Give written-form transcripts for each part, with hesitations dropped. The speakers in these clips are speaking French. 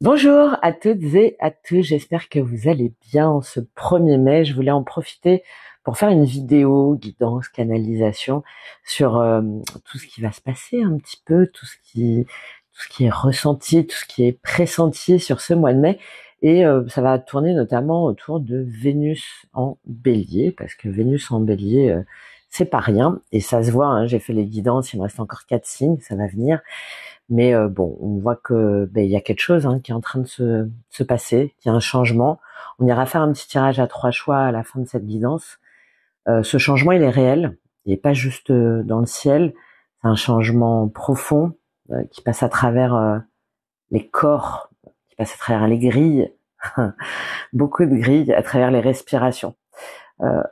Bonjour à toutes et à tous, j'espère que vous allez bien en ce 1er mai. Je voulais en profiter pour faire une vidéo guidance, canalisation sur tout ce qui va se passer un petit peu, tout ce qui est ressenti, tout ce qui est pressenti sur ce mois de mai. Et ça va tourner notamment autour de Vénus en Bélier, parce que Vénus en Bélier, c'est pas rien. Et ça se voit, hein, j'ai fait les guidances, il me reste encore 4 signes, ça va venir. Mais bon, on voit que il y a quelque chose qui est en train de se passer, qu'il y a un changement. On ira faire un petit tirage à 3 choix à la fin de cette guidance. Ce changement, il est réel. Il n'est pas juste dans le ciel. C'est un changement profond qui passe à travers les corps, qui passe à travers les grilles, beaucoup de grilles, à travers les respirations. Euh,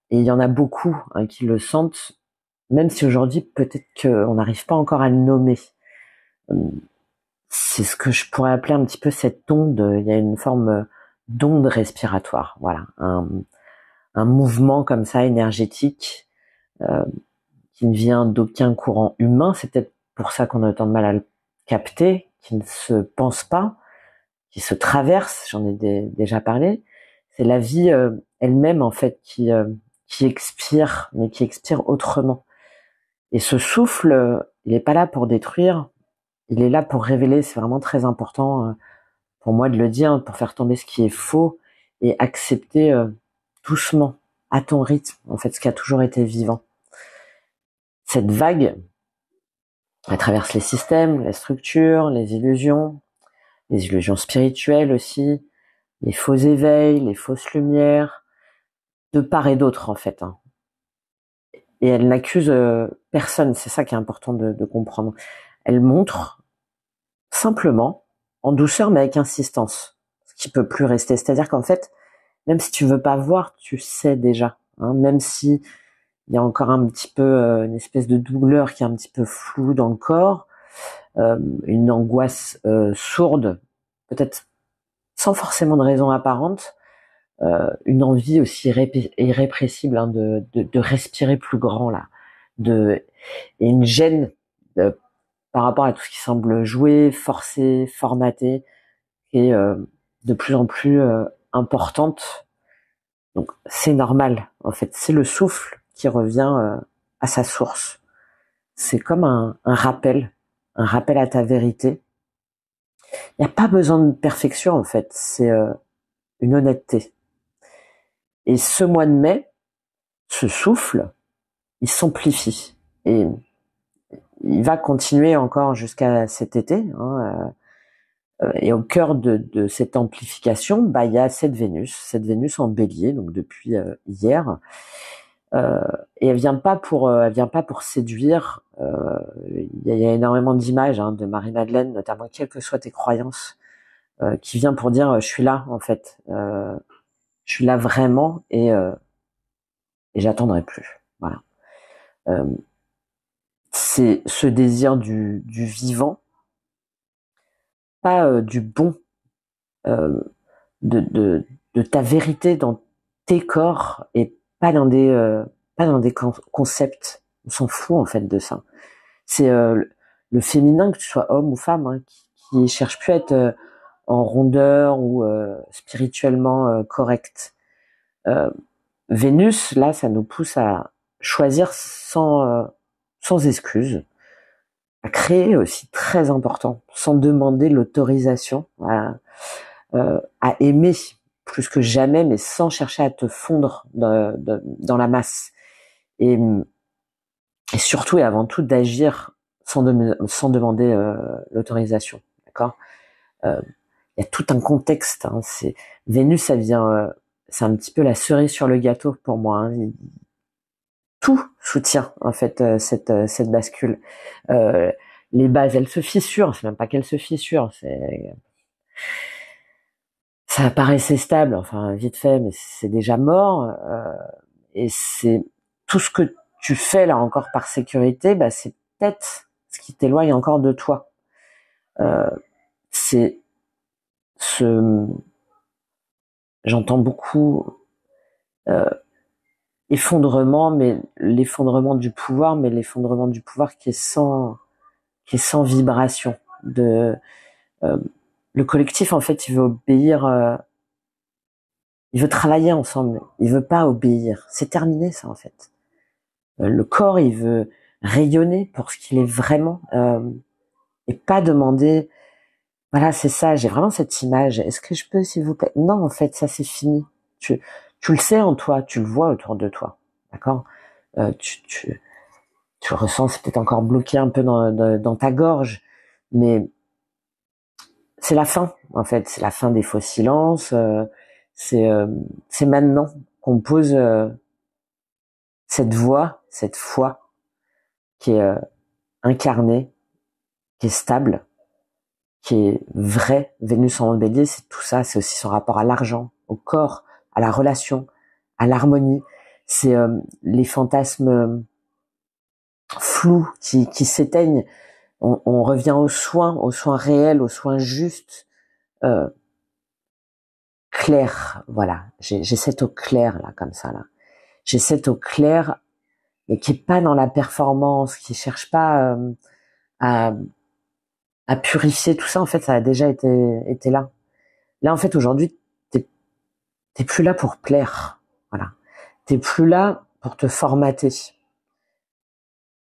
et il y en a beaucoup qui le sentent, même si aujourd'hui, peut-être qu'on n'arrive pas encore à le nommer. C'est ce que je pourrais appeler un petit peu cette onde. Il y a une forme d'onde respiratoire, voilà, un mouvement comme ça énergétique euh, qui ne vient d'aucun courant humain. C'est peut-être pour ça qu'on a autant de mal à le capter, qui ne se pense pas, qui se traverse. J'en ai déjà parlé. C'est la vie elle-même en fait qui expire, mais qui expire autrement. Et ce souffle, il n'est pas là pour détruire. Il est là pour révéler. C'est vraiment très important pour moi de le dire, pour faire tomber ce qui est faux et accepter doucement, à ton rythme, en fait, ce qui a toujours été vivant. Cette vague, elle traverse les systèmes, les structures, les illusions spirituelles aussi, les faux éveils, les fausses lumières, de part et d'autre en fait. Et elle n'accuse personne, c'est ça qui est important de comprendre. Elle montre simplement, en douceur mais avec insistance, ce qui peut plus rester. C'est-à-dire qu'en fait, même si tu veux pas voir, tu sais déjà. Même si il y a encore un petit peu une espèce de douleur qui est un petit peu floue dans le corps, une angoisse sourde, peut-être sans forcément de raison apparente, une envie aussi irrépressible de respirer plus grand là, et une gêne par rapport à tout ce qui semble jouer, forcé, formaté, et de plus en plus importante. Donc c'est normal, en fait, c'est le souffle qui revient à sa source. C'est comme un rappel à ta vérité. Il n'y a pas besoin de perfection, en fait, c'est une honnêteté. Et ce mois de mai, ce souffle, il s'amplifie. Et il va continuer encore jusqu'à cet été. Et au cœur de cette amplification, il y a cette Vénus en Bélier, donc depuis hier. Euh, et elle vient pas pour séduire. Il y a énormément d'images de Marie-Madeleine, notamment quelles que soient tes croyances, qui vient pour dire je suis là en fait, je suis là vraiment et j'attendrai plus. Voilà. Euh, c'est ce désir du vivant, pas du bon, euh, de ta vérité dans tes corps et pas dans des concepts. On s'en fout en fait de ça. C'est le féminin, que tu sois homme ou femme, qui cherche plus à être en rondeur ou spirituellement correct. Euh, Vénus, là, ça nous pousse à choisir sans excuse, à créer aussi très important, sans demander l'autorisation, à aimer plus que jamais, mais sans chercher à te fondre dans la masse. Et, et surtout et avant tout d'agir sans demander l'autorisation. D'accord. Il y a tout un contexte. C'est Vénus, ça vient, c'est un petit peu la cerise sur le gâteau pour moi. Tout soutient en fait cette bascule. Euh, les bases, elles se fissurent. C'est même pas qu'elles se fissurent. Ça paraissait stable, enfin vite fait, mais c'est déjà mort. Et c'est tout ce que tu fais là encore par sécurité, c'est peut-être ce qui t'éloigne encore de toi. C'est ce, j'entends beaucoup euh, effondrement, mais l'effondrement du pouvoir, qui est sans vibration. De Le collectif, en fait, il veut obéir, il veut travailler ensemble. Il veut pas obéir. C'est terminé, ça, en fait. Le corps, il veut rayonner pour ce qu'il est vraiment, et pas demander. Voilà, c'est ça. J'ai vraiment cette image. Est-ce que je peux, s'il vous plaît? Non, en fait, ça, c'est fini. Tu le sais en toi. Tu le vois autour de toi. D'accord? Tu le ressens, c'est peut-être encore bloqué un peu dans ta gorge, mais c'est la fin, en fait. C'est la fin des faux silences. C'est maintenant qu'on pose cette voix, cette foi qui est incarnée, qui est stable, qui est vraie. Vénus en bélier, c'est tout ça. C'est aussi son rapport à l'argent, au corps, à la relation, à l'harmonie. C'est les fantasmes flous qui s'éteignent. On revient aux soins réels, aux soins justes, euh, clairs. Voilà, j'ai cette eau claire là, comme ça là. J'ai cette eau claire, mais qui est pas dans la performance, qui cherche pas à, à purifier tout ça. En fait, ça a déjà été là. Là, en fait, aujourd'hui, t'es plus là pour plaire. Voilà, t'es plus là pour te formater.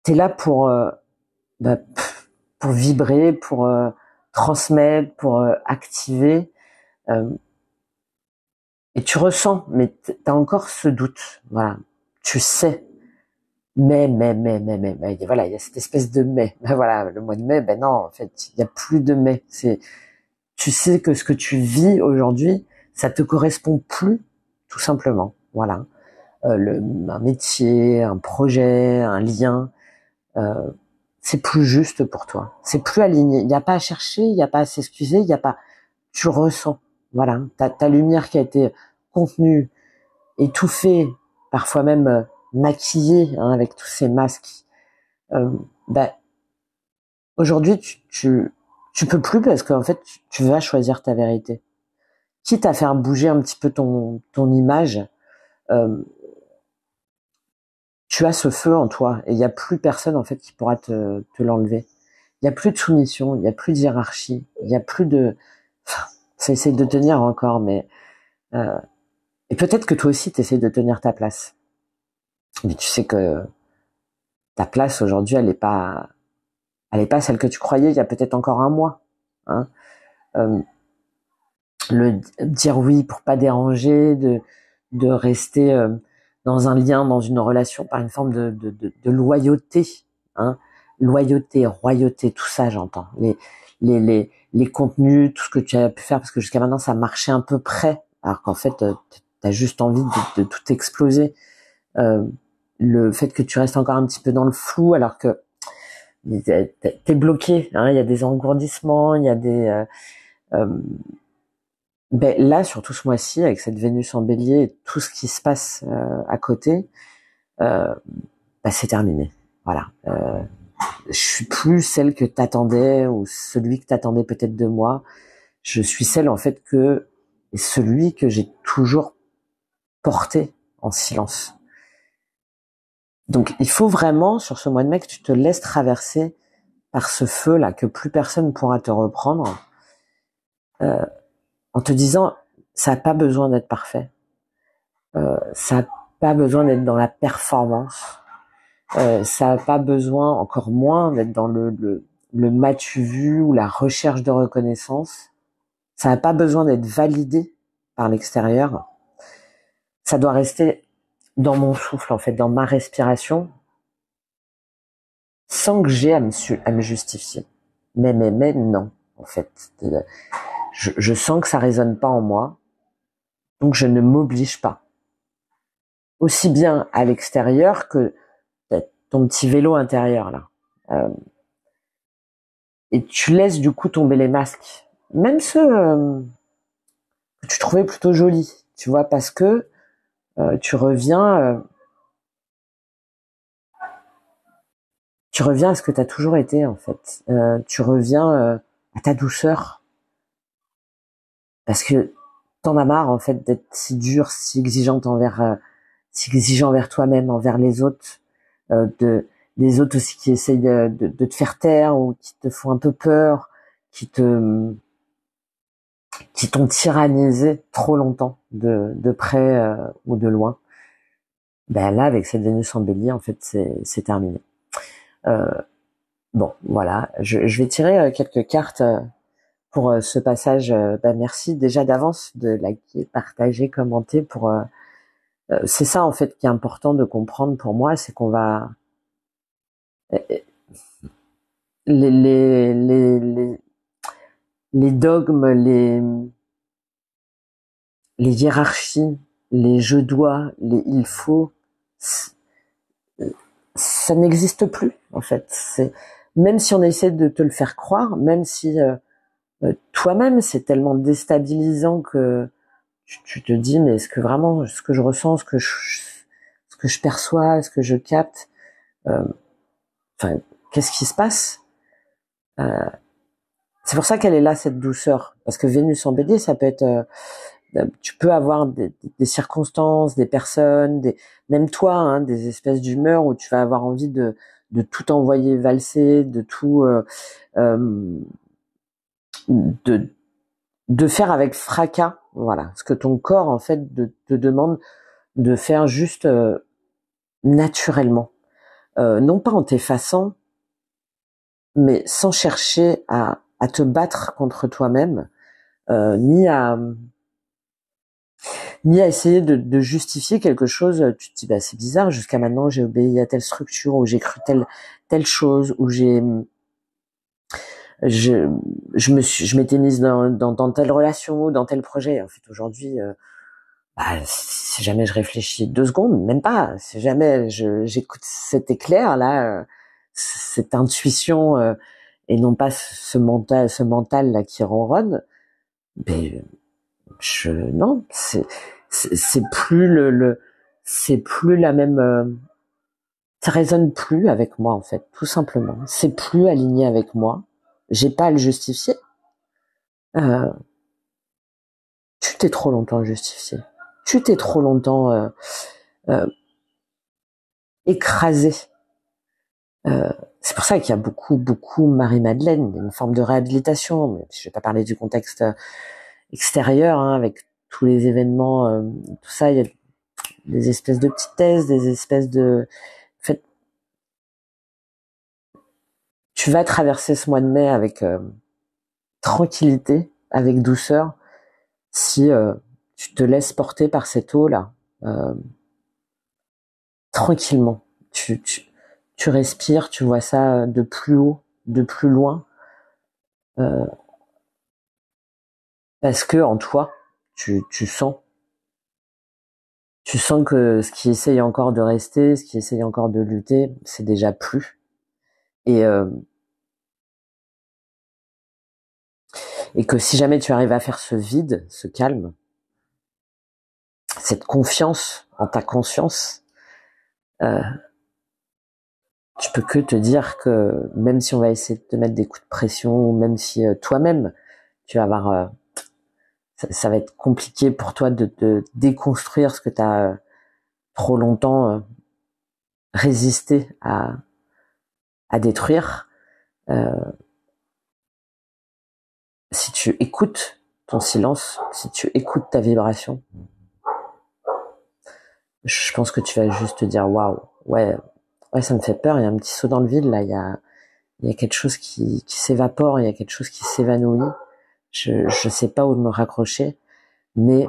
T'es là bah, pour vibrer, pour transmettre, pour activer. Euh, Et tu ressens, mais t'as encore ce doute. Voilà. Tu sais. Mais. Voilà, il y a cette espèce de mais. Ben voilà, le mois de mai, ben non, en fait, il y a plus de mais. Tu sais que ce que tu vis aujourd'hui, ça te correspond plus, tout simplement. Voilà. Un métier, un projet, un lien, euh, c'est plus juste pour toi. C'est plus aligné. Il n'y a pas à chercher, il n'y a pas à s'excuser, il n'y a pas, tu ressens. Voilà. Ta lumière qui a été contenue, étouffé, parfois même maquillé, hein, avec tous ces masques. Euh, bah, aujourd'hui, tu peux plus parce qu'en fait, tu vas choisir ta vérité. Quitte à faire bouger un petit peu ton image, euh, tu as ce feu en toi et il n'y a plus personne en fait qui pourra te l'enlever. Il n'y a plus de soumission, il n'y a plus de hiérarchie, il n'y a plus de. Enfin, ça essaie de tenir encore, mais et peut-être que toi aussi tu essaies de tenir ta place. Mais tu sais que ta place aujourd'hui, elle est pas celle que tu croyais il y a peut-être encore un mois. Hein. Euh, le dire oui pour pas déranger, de rester dans un lien, dans une relation par une forme de loyauté. Hein. Loyauté, royauté, tout ça j'entends. Les contenus, tout ce que tu as pu faire, parce que jusqu'à maintenant ça marchait un peu près, alors qu'en fait tu as juste envie de tout exploser. Le fait que tu restes encore un petit peu dans le flou alors que t'es bloqué, hein, il y a des engourdissements, il y a euh, ben là, surtout ce mois-ci, avec cette Vénus en bélier et tout ce qui se passe à côté, euh, ben c'est terminé. Voilà. Je suis plus celle que t'attendais ou celui que t'attendais peut-être de moi. Je suis celle en fait celui que j'ai toujours porté en silence. Donc il faut vraiment sur ce mois de mai que tu te laisses traverser par ce feu là que plus personne pourra te reprendre, en te disant ça n'a pas besoin d'être parfait. Ça n'a pas besoin d'être dans la performance. Ça n'a pas besoin, encore moins, d'être dans le m'as-tu vu ou la recherche de reconnaissance. Ça n'a pas besoin d'être validé par l'extérieur. Ça doit rester dans mon souffle, en fait, dans ma respiration, sans que j'ai à me justifier. Mais, non, en fait. Je sens que ça résonne pas en moi, donc je ne m'oblige pas. Aussi bien à l'extérieur que ton petit vélo intérieur là. Et tu laisses du coup tomber les masques, même ceux que tu trouvais plutôt jolis, tu vois, parce que tu reviens à ce que tu as toujours été en fait. Tu reviens à ta douceur, parce que t'en as marre en fait d'être si dur, si exigeant envers toi-même, envers les autres, des autres aussi qui essayent de te faire taire ou qui te font un peu peur, qui te qui t'ont tyrannisé trop longtemps, de près ou de loin. Ben là, avec cette Vénus en Bélier, en fait, c'est terminé. Bon, voilà, je vais tirer quelques cartes pour ce passage. Ben merci déjà d'avance de liker, partager, commenter. C'est ça en fait qui est important de comprendre pour moi, c'est qu'on va les, les, les, les, les dogmes, les hiérarchies, les je dois, les il faut, ça n'existe plus en fait. Même si on essaie de te le faire croire, même si toi-même c'est tellement déstabilisant que tu te dis mais est-ce que vraiment ce que je ressens, ce que je perçois, ce que je capte, enfin qu'est-ce qui se passe? C'est pour ça qu'elle est là cette douceur, parce que Vénus en Bélier, ça peut être tu peux avoir des circonstances, des personnes, même toi, hein, des espèces d'humeurs où tu vas avoir envie de tout envoyer valser, de tout de faire avec fracas, voilà, ce que ton corps en fait te demande de faire juste naturellement, non pas en t'effaçant, mais sans chercher à te battre contre toi-même, ni à essayer de justifier quelque chose. Tu te dis bah c'est bizarre, jusqu'à maintenant j'ai obéi à telle structure, ou j'ai cru telle chose, ou je m'étais mise dans telle relation, dans tel projet. En fait aujourd'hui, bah, si jamais je réfléchis 2 secondes, même pas, si jamais j'écoute cet éclair là, cette intuition, et non pas ce mental là qui ronronne, mais non, c'est plus c'est plus la même, ça résonne plus avec moi en fait, tout simplement. C'est plus aligné avec moi. J'ai pas à le justifier. Tu t'es trop longtemps justifié. Tu t'es trop longtemps écrasé. C'est pour ça qu'il y a beaucoup Marie-Madeleine, une forme de réhabilitation. Mais je vais pas parler du contexte extérieur, hein, avec tous les événements, tout ça. Il y a des espèces de petites thèses, des espèces de... En fait, tu vas traverser ce mois de mai avec tranquillité, avec douceur, si tu te laisses porter par cette eau-là, tranquillement. Tu respires, tu vois ça de plus haut, de plus loin, parce que en toi, tu sens que ce qui essaye encore de rester, ce qui essaye encore de lutter, c'est déjà plus. Et que si jamais tu arrives à faire ce vide, ce calme, cette confiance en ta conscience, tu peux que te dire que même si on va essayer de te mettre des coups de pression, ou même si toi-même tu vas avoir, ça va être compliqué pour toi de déconstruire ce que tu as trop longtemps résisté à détruire. Si tu écoutes ton silence, si tu écoutes ta vibration, je pense que tu vas juste te dire waouh, ouais, ça me fait peur, il y a un petit saut dans le vide là, il y a quelque chose qui s'évapore, il y a quelque chose qui s'évanouit. Je sais pas où me raccrocher, mais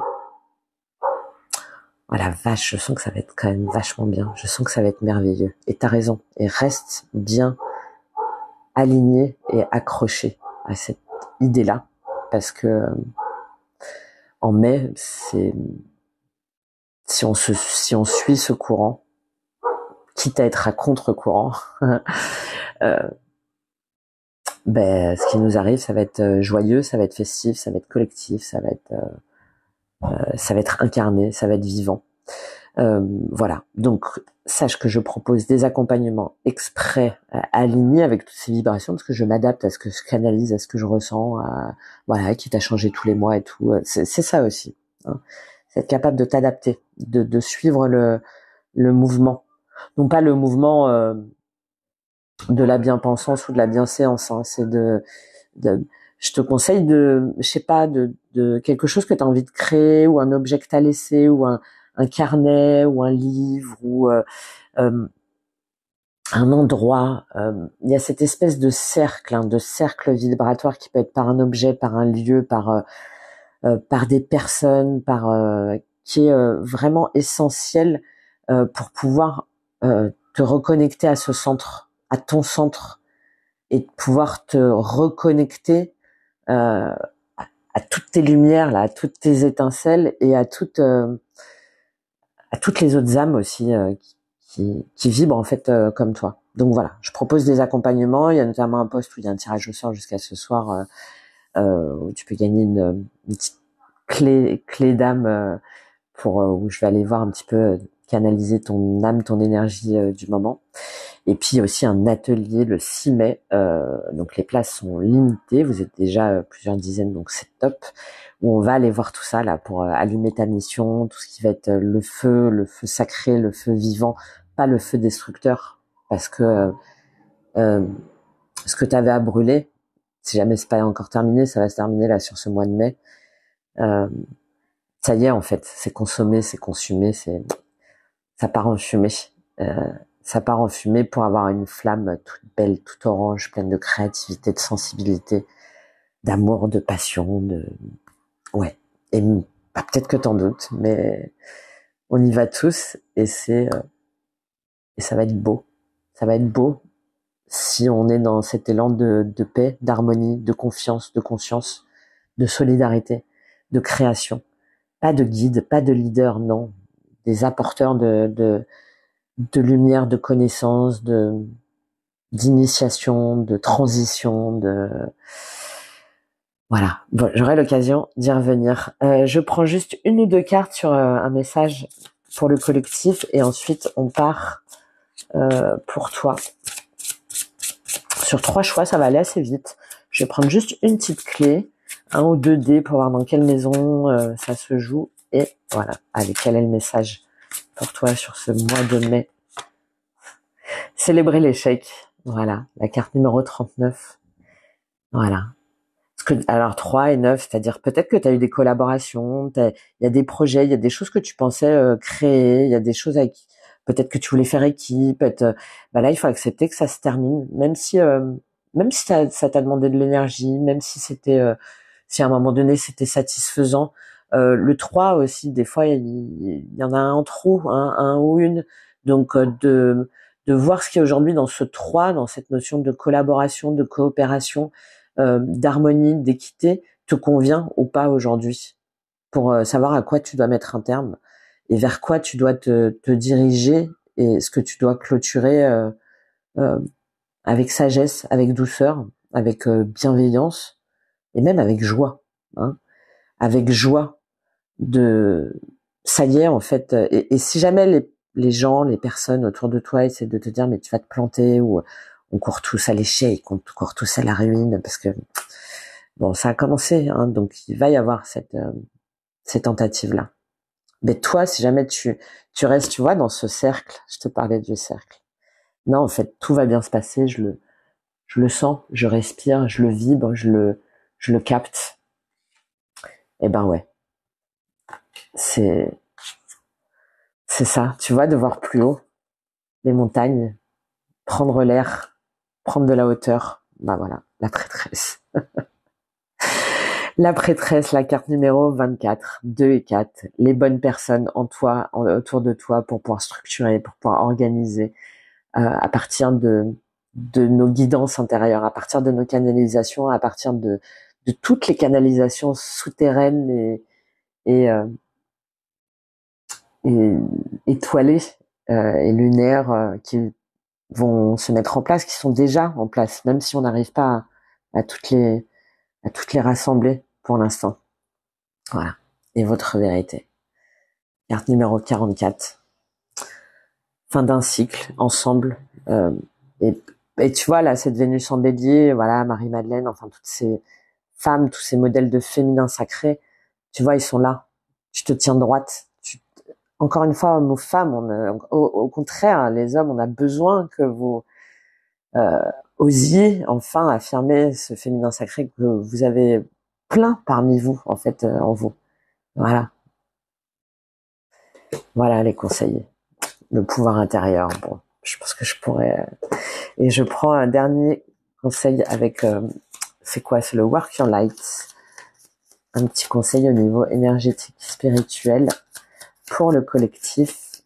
oh la vache, je sens que ça va être quand même vachement bien. Je sens que ça va être merveilleux. Et t'as raison. Et reste bien aligné et accroché à cette idée-là, parce que en mai, si on suit ce courant, quitte à être à contre-courant, ben ce qui nous arrive, ça va être joyeux, ça va être festif, ça va être collectif, ça va être incarné, ça va être vivant. Voilà. Donc, sache que je propose des accompagnements exprès alignés avec toutes ces vibrations, parce que je m'adapte à ce que je canalise, à ce que je ressens, voilà, quitte à changer tous les mois et tout. C'est ça aussi. Hein. C'est être capable de t'adapter, de suivre le mouvement. Non pas le mouvement de la bien-pensance ou de la bienséance. Hein. C'est je te conseille je sais pas, de quelque chose que tu as envie de créer, ou un objet que tu as laissé, ou un carnet, ou un livre, ou euh, un endroit. Il y a cette espèce de cercle, de cercle vibratoire qui peut être par un objet, par un lieu, par des personnes, qui est vraiment essentiel pour pouvoir te reconnecter à ce centre, à ton centre, et de pouvoir te reconnecter à toutes tes lumières, là, à toutes tes étincelles, et à toutes les autres âmes aussi qui vibrent en fait comme toi. Donc voilà, je propose des accompagnements. Il y a notamment un post où il y a un tirage au sort jusqu'à ce soir où tu peux gagner une petite clé d'âme où je vais aller voir un petit peu canaliser ton âme, ton énergie du moment. Et puis il y a aussi un atelier le 6 mai, donc les places sont limitées, vous êtes déjà plusieurs dizaines, donc c'est top, où on va aller voir tout ça là pour allumer ta mission, tout ce qui va être le feu sacré, le feu vivant, pas le feu destructeur, parce que ce que tu avais à brûler, si jamais c'est pas encore terminé, ça va se terminer là sur ce mois de mai. Ça y est en fait, c'est consommé, c'est consumé, ça part en fumée. Ça part en fumée pour avoir une flamme toute belle, toute orange, pleine de créativité, de sensibilité, d'amour, de passion, ouais. Et peut-être que t'en doutes, mais on y va tous, et et ça va être beau. Ça va être beau si on est dans cet élan de paix, d'harmonie, de confiance, de conscience, de solidarité, de création. Pas de guide, pas de leader, non. Des apporteurs de lumière, de connaissances, d'initiation, de transition, voilà. Bon, j'aurai l'occasion d'y revenir. Je prends juste une ou deux cartes sur un message pour le collectif, et ensuite on part pour toi. Sur 3 choix, ça va aller assez vite. Je vais prendre juste une petite clé, 1 ou 2 dés pour voir dans quelle maison ça se joue, et voilà. Allez, quel est le message pour toi sur ce mois de mai? Célébrer l'échec. Voilà, la carte numéro 39. Voilà. Alors 3 et 9, c'est-à-dire peut-être que tu as eu des collaborations, il y a des projets, il y a des choses que tu pensais créer, il y a des choses peut-être que tu voulais faire équipe, là il faut accepter que ça se termine, même si ça t'a demandé de l'énergie, même si si à un moment donné c'était satisfaisant. Le 3 aussi, des fois il y en a un en trop, un ou une, donc de voir ce qu'il y a aujourd'hui dans ce 3, dans cette notion de collaboration, de coopération, d'harmonie, d'équité, te convient ou pas aujourd'hui, pour savoir à quoi tu dois mettre un terme et vers quoi tu dois te diriger, et ce que tu dois clôturer euh, avec sagesse, avec douceur, avec bienveillance, et même avec joie, hein, avec joie de ça y est en fait. Et si jamais les gens, les personnes autour de toi essaient de te dire mais tu vas te planter, ou on court tous à l'échec, on court tous à la ruine, parce que bon, ça a commencé, hein, donc il va y avoir ces tentatives-là. Mais toi, si jamais tu restes, tu vois, dans ce cercle, je te parlais du cercle. Non, en fait, tout va bien se passer, je le sens, je respire, je le vibre, je le capte. Eh ben ouais, c'est, c'est ça, tu vois, de voir plus haut, les montagnes, prendre l'air, prendre de la hauteur. Bah voilà, la prêtresse. La prêtresse, la carte numéro 24, 2 et 4, les bonnes personnes autour de toi pour pouvoir structurer, pour pouvoir organiser à partir de nos guidances intérieures, à partir de nos canalisations, à partir de toutes les canalisations souterraines et, euh, et étoilées et lunaires qui vont se mettre en place, qui sont déjà en place, même si on n'arrive pas à toutes les rassembler pour l'instant. Voilà. Et votre vérité. Carte numéro 44. Fin d'un cycle, ensemble. Et, et tu vois, là, cette Vénus en bélier, voilà, Marie-Madeleine, enfin, toutes ces femmes, tous ces modèles de féminin sacré, tu vois, ils sont là. Tu te tiens droite. Encore une fois, hommes ou femmes, au contraire, les hommes, on a besoin que osiez enfin affirmer ce féminin sacré que vous avez plein parmi vous, en fait, en vous. Voilà. Voilà les conseils. Le pouvoir intérieur. Bon, je pense que je pourrais... Et je prends un dernier conseil avec... c'est quoi? C'est le Work Your Light. Un petit conseil au niveau énergétique, spirituel pour le collectif.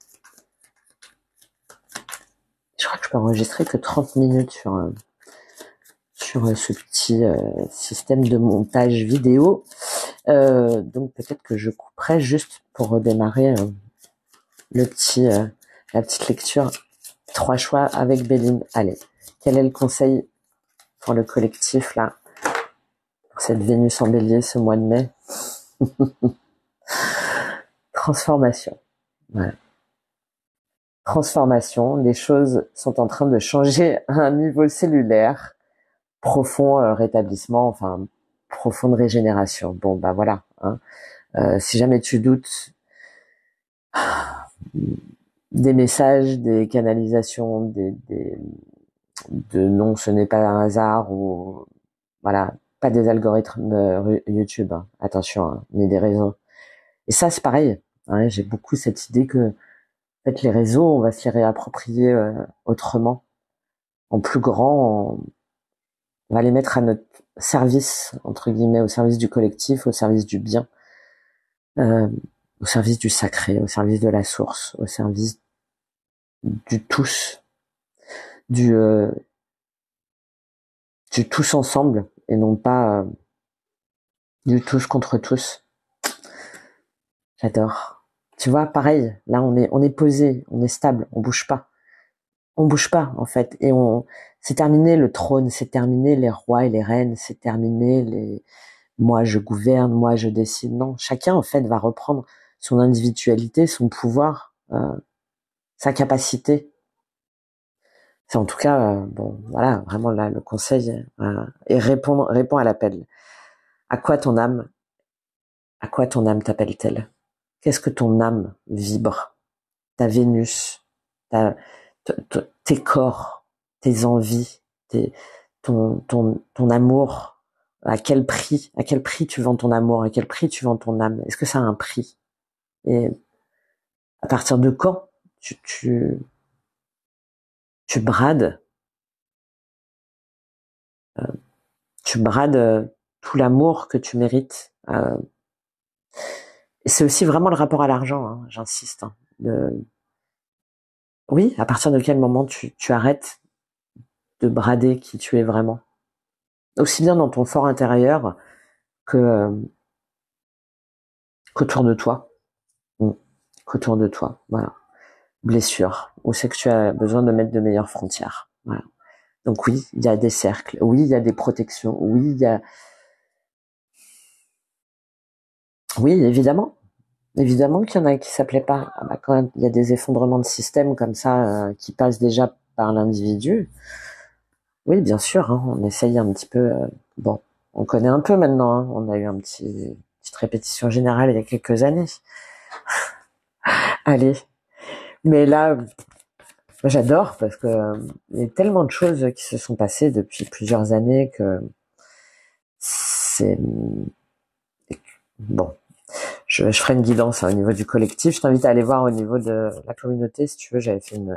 Je crois que je peux enregistrer que 30 minutes sur ce petit système de montage vidéo. Donc peut-être que je couperai juste pour redémarrer la petite lecture. 3 choix avec Béline. Allez, quel est le conseil pour le collectif là, pour cette Vénus en Bélier ce mois de mai? Transformation. Voilà. Transformation. Les choses sont en train de changer à un niveau cellulaire. Profond rétablissement, enfin profonde régénération. Bon bah voilà. Hein. Si jamais tu doutes, des messages, des canalisations, de non, ce n'est pas un hasard ou voilà, pas des algorithmes YouTube. Hein. Attention, hein, mais des réseaux. Et ça c'est pareil. Hein, j'ai beaucoup cette idée que en fait les réseaux, on va s'y réapproprier autrement, en plus grand. On va les mettre à notre service, entre guillemets, au service du collectif, au service du bien, au service du sacré, au service de la source, au service du tous, du tous ensemble, et non pas du tous contre tous. J'adore. Tu vois, pareil, là on est posé, on est stable, on bouge pas. On bouge pas, en fait, et c'est terminé le trône, c'est terminé les rois et les reines, c'est terminé les moi je gouverne, moi je décide. Non, chacun en fait va reprendre son individualité, son pouvoir, sa capacité. C'est en tout cas, bon, voilà, vraiment là le conseil et répond à l'appel. À quoi ton âme t'appelle-t-elle? Qu'est-ce que ton âme vibre? Ta Vénus, tes corps, tes envies, ton amour. À quel prix tu vends ton amour? À quel prix tu vends ton âme? Est-ce que ça a un prix? Et à partir de quand tu brades tout l'amour que tu mérites? Et c'est aussi vraiment le rapport à l'argent, hein, j'insiste. Hein, oui, à partir de quel moment tu arrêtes de brader qui tu es vraiment? Aussi bien dans ton fort intérieur qu'autour de toi. Qu'autour de toi, voilà. Blessure. Où c'est que tu as besoin de mettre de meilleures frontières? Voilà. Donc oui, il y a des cercles. Oui, il y a des protections. Oui, oui, évidemment. Évidemment qu'il y en a qui s'appelaient pas. Ah bah, quand il y a des effondrements de système comme ça qui passent déjà par l'individu. Oui, bien sûr, hein, on essaye un petit peu. Bon, on connaît un peu maintenant. Hein, on a eu petite répétition générale il y a quelques années. Allez, mais là, j'adore parce que il y a tellement de choses qui se sont passées depuis plusieurs années que c'est bon. Je ferai une guidance au niveau du collectif. Je t'invite à aller voir au niveau de la communauté, si tu veux. J'avais fait une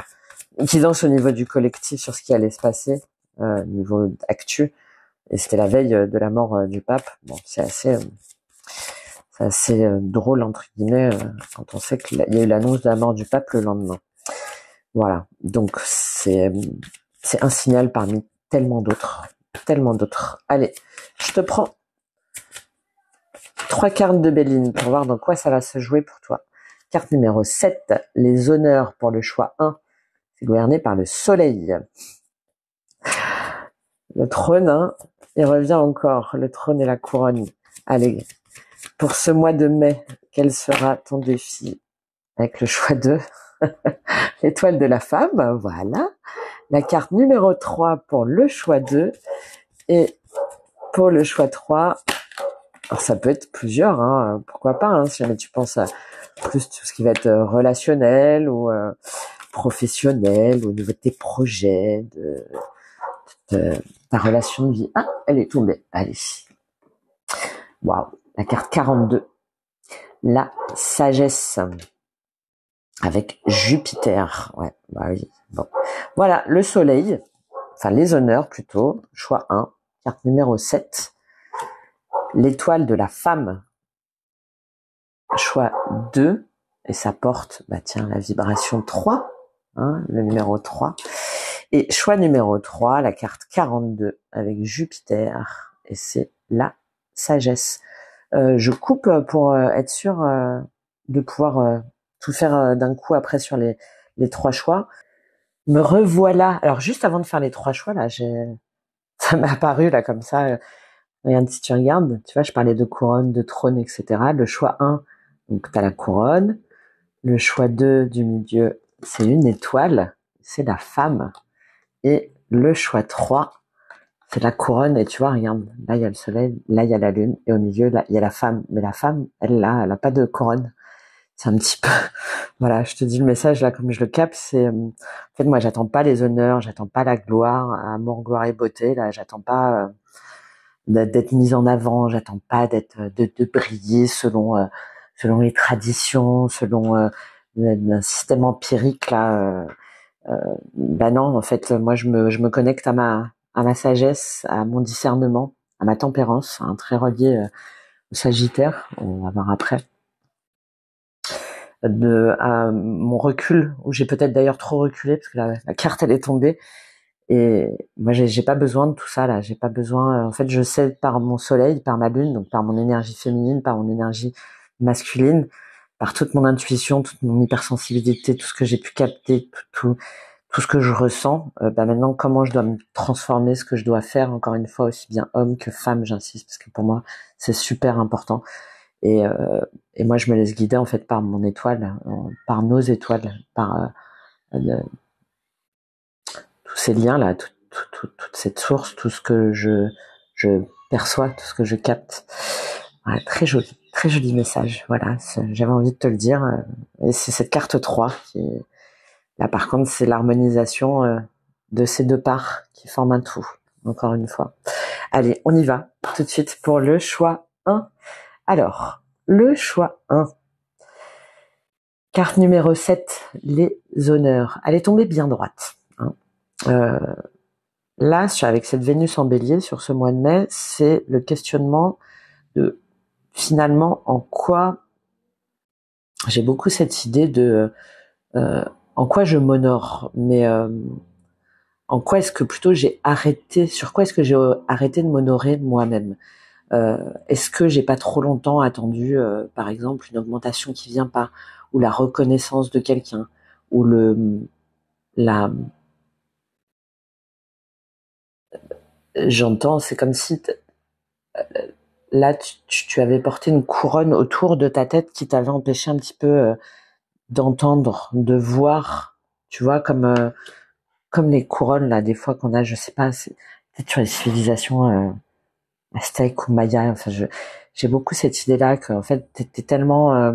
guidance au niveau du collectif sur ce qui allait se passer, au niveau actu. Et c'était la veille de la mort du pape. Bon, c'est assez drôle, entre guillemets, quand on sait qu'il y a eu l'annonce de la mort du pape le lendemain. Voilà. Donc, c'est un signal parmi tellement d'autres. Tellement d'autres. Allez, je te prends 3 cartes de Béline pour voir dans quoi ça va se jouer pour toi. Carte numéro 7, les honneurs pour le choix 1. C'est gouverné par le soleil. Le trône, hein, il revient encore. Le trône et la couronne. Allez, pour ce mois de mai, quel sera ton défi? Avec le choix 2, l'étoile de la femme, voilà. La carte numéro 3 pour le choix 2. Et pour le choix 3, alors ça peut être plusieurs, hein, pourquoi pas, hein, si jamais tu penses à plus tout ce qui va être relationnel ou professionnel, au niveau de tes projets, de ta relation de vie. Ah, elle est tombée. Allez. Waouh. La carte 42. La sagesse. Avec Jupiter. Ouais, bah oui. Bon. Voilà, le soleil. Enfin, les honneurs plutôt. Choix 1. Carte numéro 7. L'étoile de la femme. Choix 2. Et ça porte, bah tiens, la vibration 3. Hein, le numéro 3. Et choix numéro 3, la carte 42 avec Jupiter. Et c'est la sagesse. Je coupe pour être sûr de pouvoir tout faire d'un coup après sur les 3 choix. Me revoilà. Alors juste avant de faire les 3 choix, là, ça m'est apparu là comme ça. Regarde si tu regardes, tu vois, je parlais de couronne, de trône, etc. Le choix 1, donc tu as la couronne. Le choix 2 du milieu, c'est une étoile, c'est la femme. Et le choix 3, c'est la couronne. Et tu vois, regarde, là il y a le soleil, là il y a la lune, et au milieu, là il y a la femme. Mais la femme, elle a pas de couronne. C'est un petit peu, voilà, je te dis le message là comme je le capte, c'est, en fait moi j'attends pas les honneurs, j'attends pas la gloire, amour, gloire et beauté, là j'attends pas d'être mise en avant, j'attends pas de briller selon les traditions, selon un système empirique là. Bah non, en fait, moi je me connecte à ma sagesse, à mon discernement, à ma tempérance, hein, très relié au Sagittaire, on va voir après, à mon recul, où j'ai peut-être d'ailleurs trop reculé parce que la carte elle est tombée. Et moi, j'ai pas besoin de tout ça là. J'ai pas besoin. En fait, je sais par mon soleil, par ma lune, donc par mon énergie féminine, par mon énergie masculine, par toute mon intuition, toute mon hypersensibilité, tout ce que j'ai pu capter, tout ce que je ressens. Bah maintenant, comment je dois me transformer, ce que je dois faire. Encore une fois, aussi bien homme que femme, j'insiste, parce que pour moi, c'est super important. Et, euh, et moi, je me laisse guider en fait par mon étoile, par nos étoiles, par tous ces liens là, toute cette source, tout ce que je perçois, tout ce que je capte. Ouais, très joli message. Voilà, j'avais envie de te le dire. Et c'est cette carte 3 qui, là par contre, c'est l'harmonisation de ces deux parts qui forment un tout. Encore une fois. Allez, on y va tout de suite pour le choix 1. Alors, le choix 1. Carte numéro 7, les honneurs. Elle est tombée bien droite. Hein. Là, avec cette Vénus en bélier sur ce mois de mai, c'est le questionnement de finalement en quoi j'ai beaucoup cette idée de en quoi je m'honore, mais en quoi est-ce que plutôt sur quoi est-ce que j'ai arrêté de m'honorer moi-même. Est-ce que j'ai pas trop longtemps attendu, par exemple, une augmentation qui vient pas, ou la reconnaissance de quelqu'un, ou la, j'entends, c'est comme si là, tu avais porté une couronne autour de ta tête qui t'avait empêché un petit peu d'entendre, de voir, tu vois, comme les couronnes là, des fois qu'on a, je sais pas, c'est peut-être sur les civilisations aztèques ou mayas. Enfin, j'ai beaucoup cette idée-là qu'en fait, t'es tellement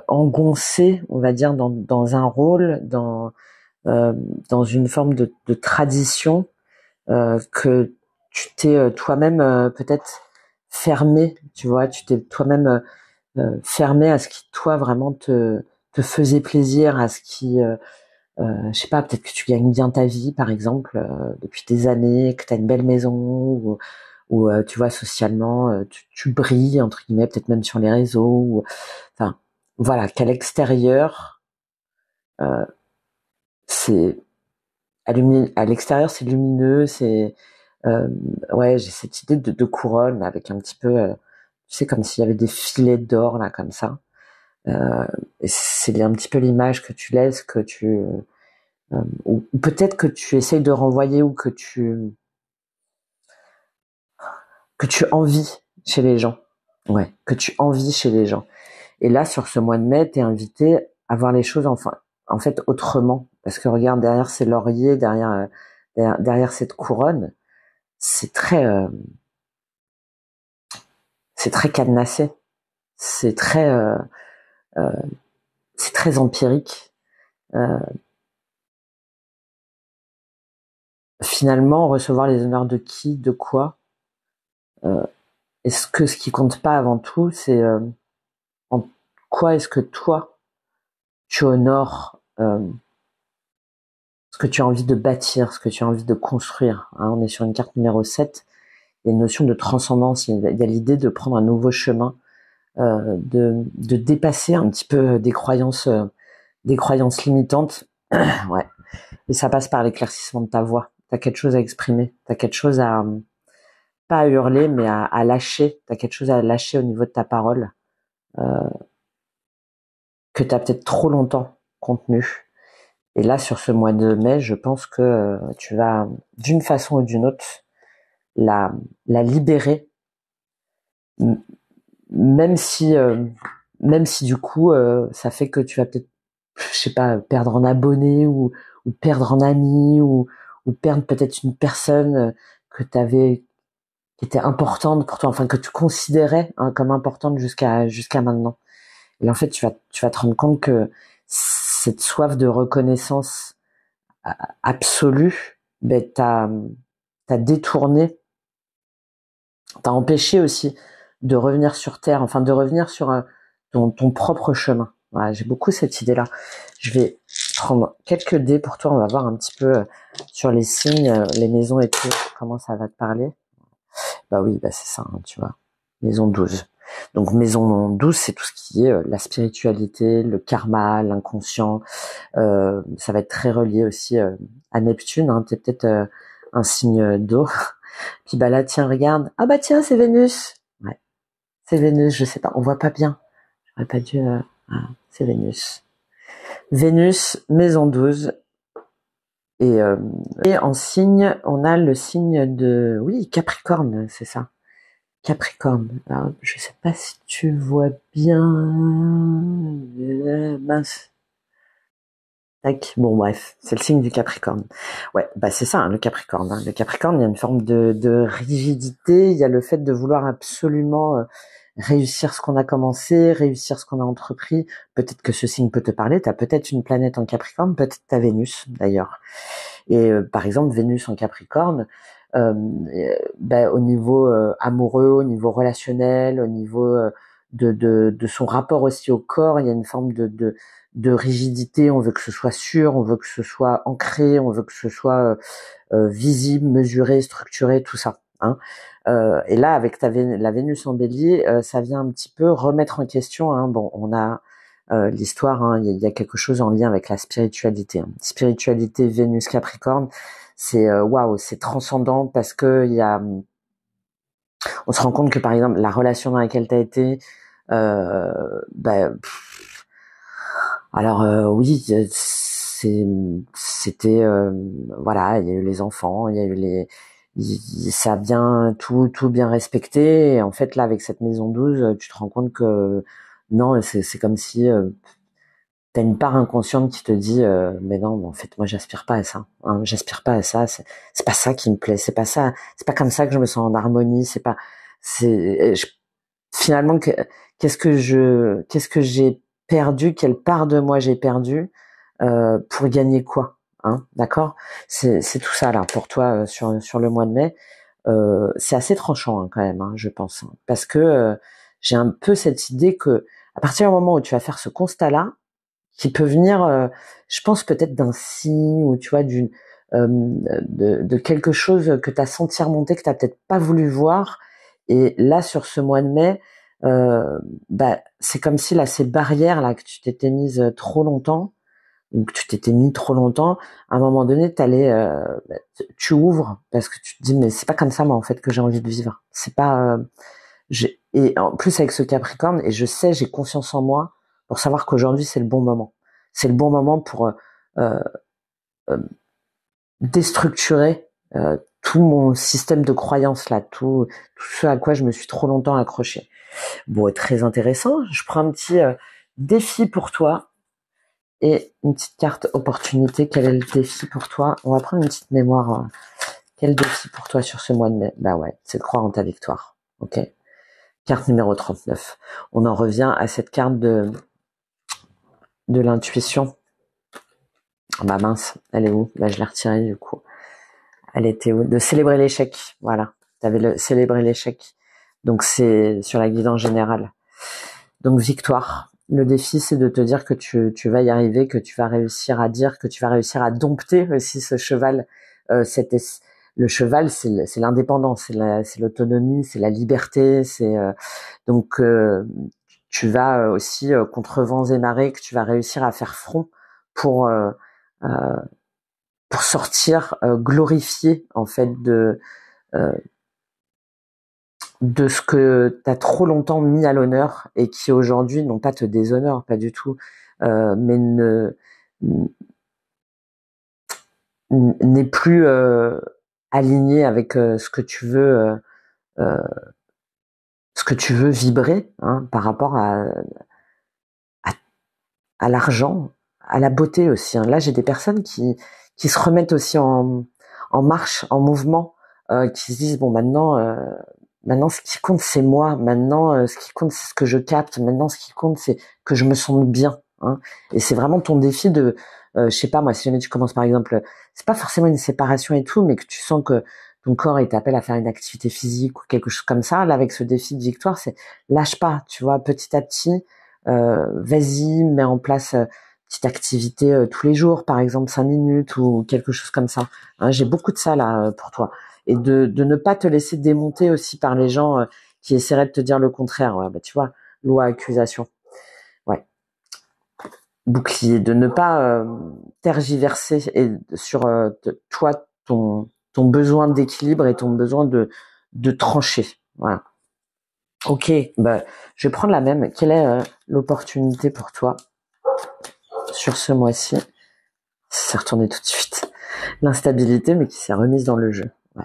engoncé, on va dire, dans un rôle, euh, dans une forme de tradition que tu t'es toi-même peut-être fermé, tu vois, tu t'es toi-même fermé à ce qui toi vraiment te faisait plaisir, à ce qui je sais pas, peut-être que tu gagnes bien ta vie par exemple depuis des années, que tu as une belle maison, ou tu vois socialement tu brilles entre guillemets, peut-être même sur les réseaux, enfin voilà, qu'à l'extérieur euh, c'est à l'extérieur c'est lumineux, c'est ouais, j'ai cette idée de couronne avec un petit peu tu sais, comme s'il y avait des filets d'or là comme ça. Et c'est un petit peu l'image que tu laisses, ou peut-être que tu essayes de renvoyer, ou que tu envies chez les gens. Ouais, que tu envies chez les gens. Et là, sur ce mois de mai, t'es invité à voir les choses en fait autrement. Parce que regarde, derrière ces lauriers, derrière cette couronne, c'est c'est très cadenassé. C'est très, euh, c'est très empirique. Euh, finalement, recevoir les honneurs de qui, de quoi? Est-ce que ce qui compte pas avant tout, c'est en quoi est-ce que toi, tu honores ce que tu as envie de bâtir, ce que tu as envie de construire, hein? On est sur une carte numéro 7. Il y a une notion de transcendance, il y a l'idée de prendre un nouveau chemin, de dépasser un petit peu des croyances limitantes. Ouais. Et ça passe par l'éclaircissement de ta voix. T'as quelque chose à exprimer, t'as quelque chose à, pas à hurler, mais à lâcher. T'as quelque chose à lâcher au niveau de ta parole, que t'as peut-être trop longtemps contenu. Et là, sur ce mois de mai, je pense que tu vas, d'une façon ou d'une autre, la libérer, même si du coup, ça fait que tu vas peut-être, je sais pas, perdre en abonnés ou perdre en amis ou perdre peut-être une personne que t'avais, qui était importante pour toi, enfin que tu considérais hein, comme importante jusqu'à maintenant. Et en fait, tu vas te rendre compte que cette soif de reconnaissance absolue, ben t'as détourné, t'as empêché aussi de revenir sur terre, enfin de revenir sur ton propre chemin. Voilà, j'ai beaucoup cette idée-là. Je vais prendre quelques dés pour toi. On va voir un petit peu sur les signes, les maisons et tout, comment ça va te parler. Bah oui, bah c'est ça, hein, tu vois. Maison 12. Donc maison 12, c'est tout ce qui est la spiritualité, le karma, l'inconscient. Ça va être très relié aussi à Neptune. Hein. T'es peut-être un signe d'eau. Puis bah là, tiens, regarde. Ah bah tiens, c'est Vénus. Ouais, c'est Vénus, je sais pas, on voit pas bien. J'aurais pas dû... Ah, c'est Vénus. Vénus, maison 12. Et en signe, on a le signe de... Oui, Capricorne, c'est ça. Capricorne. Alors, je sais pas si tu vois bien... Mince. Tac. Bon, bref, c'est le signe du Capricorne. Ouais, bah c'est ça, hein, le Capricorne. Hein. Le Capricorne, il y a une forme de rigidité, il y a le fait de vouloir absolument réussir ce qu'on a commencé, réussir ce qu'on a entrepris. Peut-être que ce signe peut te parler, tu as peut-être une planète en Capricorne, peut-être ta Vénus d'ailleurs. Et par exemple, Vénus en Capricorne, au niveau amoureux, au niveau relationnel, au niveau de son rapport aussi au corps, il y a une forme de rigidité. On veut que ce soit sûr, on veut que ce soit ancré, on veut que ce soit visible, mesuré, structuré, tout ça. Hein. Et là, avec la Vénus en Bélier, ça vient un petit peu remettre en question. Hein. Bon, on a l'histoire, hein, il y a quelque chose en lien avec la spiritualité. Hein. Spiritualité, Vénus, Capricorne, c'est waouh, c'est transcendant parce que on se rend compte que par exemple la relation dans laquelle tu as été, bah, alors oui, c'était voilà, il y a eu les enfants, il y a eu ça a bien tout bien respecté. Et en fait là avec cette maison 12, tu te rends compte que non, c'est comme si t'as une part inconsciente qui te dit mais non, en fait moi j'aspire pas à ça. Hein, j'aspire pas à ça. C'est pas ça qui me plaît. C'est pas ça. C'est pas comme ça que je me sens en harmonie. C'est pas. Finalement qu'est-ce que j'ai perdu, quelle part de moi j'ai perdu pour gagner quoi, hein, d'accord? C'est tout ça là pour toi sur le mois de mai. C'est assez tranchant hein, quand même, hein, je pense, hein, parce que j'ai un peu cette idée que à partir du moment où tu vas faire ce constat-là, qui peut venir, je pense peut-être d'un signe ou tu vois d'une de quelque chose que tu as senti remonter que tu as peut-être pas voulu voir. Et là sur ce mois de mai, c'est comme si là ces barrières là que tu t'étais mise trop longtemps ou que tu t'étais mis trop longtemps, à un moment donné tu ouvres parce que tu te dis mais c'est pas comme ça moi en fait que j'ai envie de vivre. C'est pas et en plus avec ce Capricorne, et je sais, j'ai confiance en moi pour savoir qu'aujourd'hui c'est le bon moment. C'est le bon moment pour euh, euh, déstructurer tout mon système de croyances là, tout ce à quoi je me suis trop longtemps accroché. Bon, très intéressant. Je prends un petit défi pour toi et une petite carte opportunité. Quel est le défi pour toi? On va prendre une petite mémoire. Quel défi pour toi sur ce mois de mai? Bah ouais, c'est de croire en ta victoire. Ok. Carte numéro 39. On en revient à cette carte de l'intuition. Bah mince, elle est où? Bah je l'ai retirée du coup. Elle était où? De célébrer l'échec. Voilà. T'avais célébrer l'échec. Donc c'est sur la guidance générale. Donc victoire. Le défi, c'est de te dire que tu vas y arriver, que tu vas réussir à dire, que tu vas réussir à dompter aussi ce cheval. Le cheval, c'est l'indépendance, c'est l'autonomie, c'est la liberté. Donc tu vas aussi contre vents et marées, que tu vas réussir à faire front pour euh, pour sortir glorifié en fait euh, de ce que tu as trop longtemps mis à l'honneur et qui aujourd'hui non pas te déshonore, pas du tout, mais n'est plus aligné avec euh, ce que tu veux vibrer, hein, par rapport à, à l'argent, à la beauté aussi, hein. Là, j'ai des personnes qui se remettent aussi en marche, en mouvement, qui se disent bon maintenant ce qui compte c'est moi, maintenant ce qui compte c'est ce que je capte, maintenant ce qui compte c'est que je me sente bien, hein. Et c'est vraiment ton défi de je sais pas moi, si jamais tu commences par exemple, c'est pas forcément une séparation et tout, mais que tu sens que ton corps il t'appelle à faire une activité physique ou quelque chose comme ça, là avec ce défi de victoire, c'est lâche pas, tu vois, petit à petit, vas-y, mets en place petite activité tous les jours, par exemple 5 minutes ou quelque chose comme ça, hein. J'ai beaucoup de ça là pour toi. Et de ne pas te laisser démonter aussi par les gens qui essaieraient de te dire le contraire. Ouais, bah tu vois, loi accusation. Ouais, bouclier. De ne pas tergiverser et sur toi ton besoin d'équilibre et ton besoin de trancher. Voilà. Ok, bah je vais prendre la même. Quelle est l'opportunité pour toi sur ce mois-ci? C'est retourné tout de suite. L'instabilité, mais qui s'est remise dans le jeu. Ouais.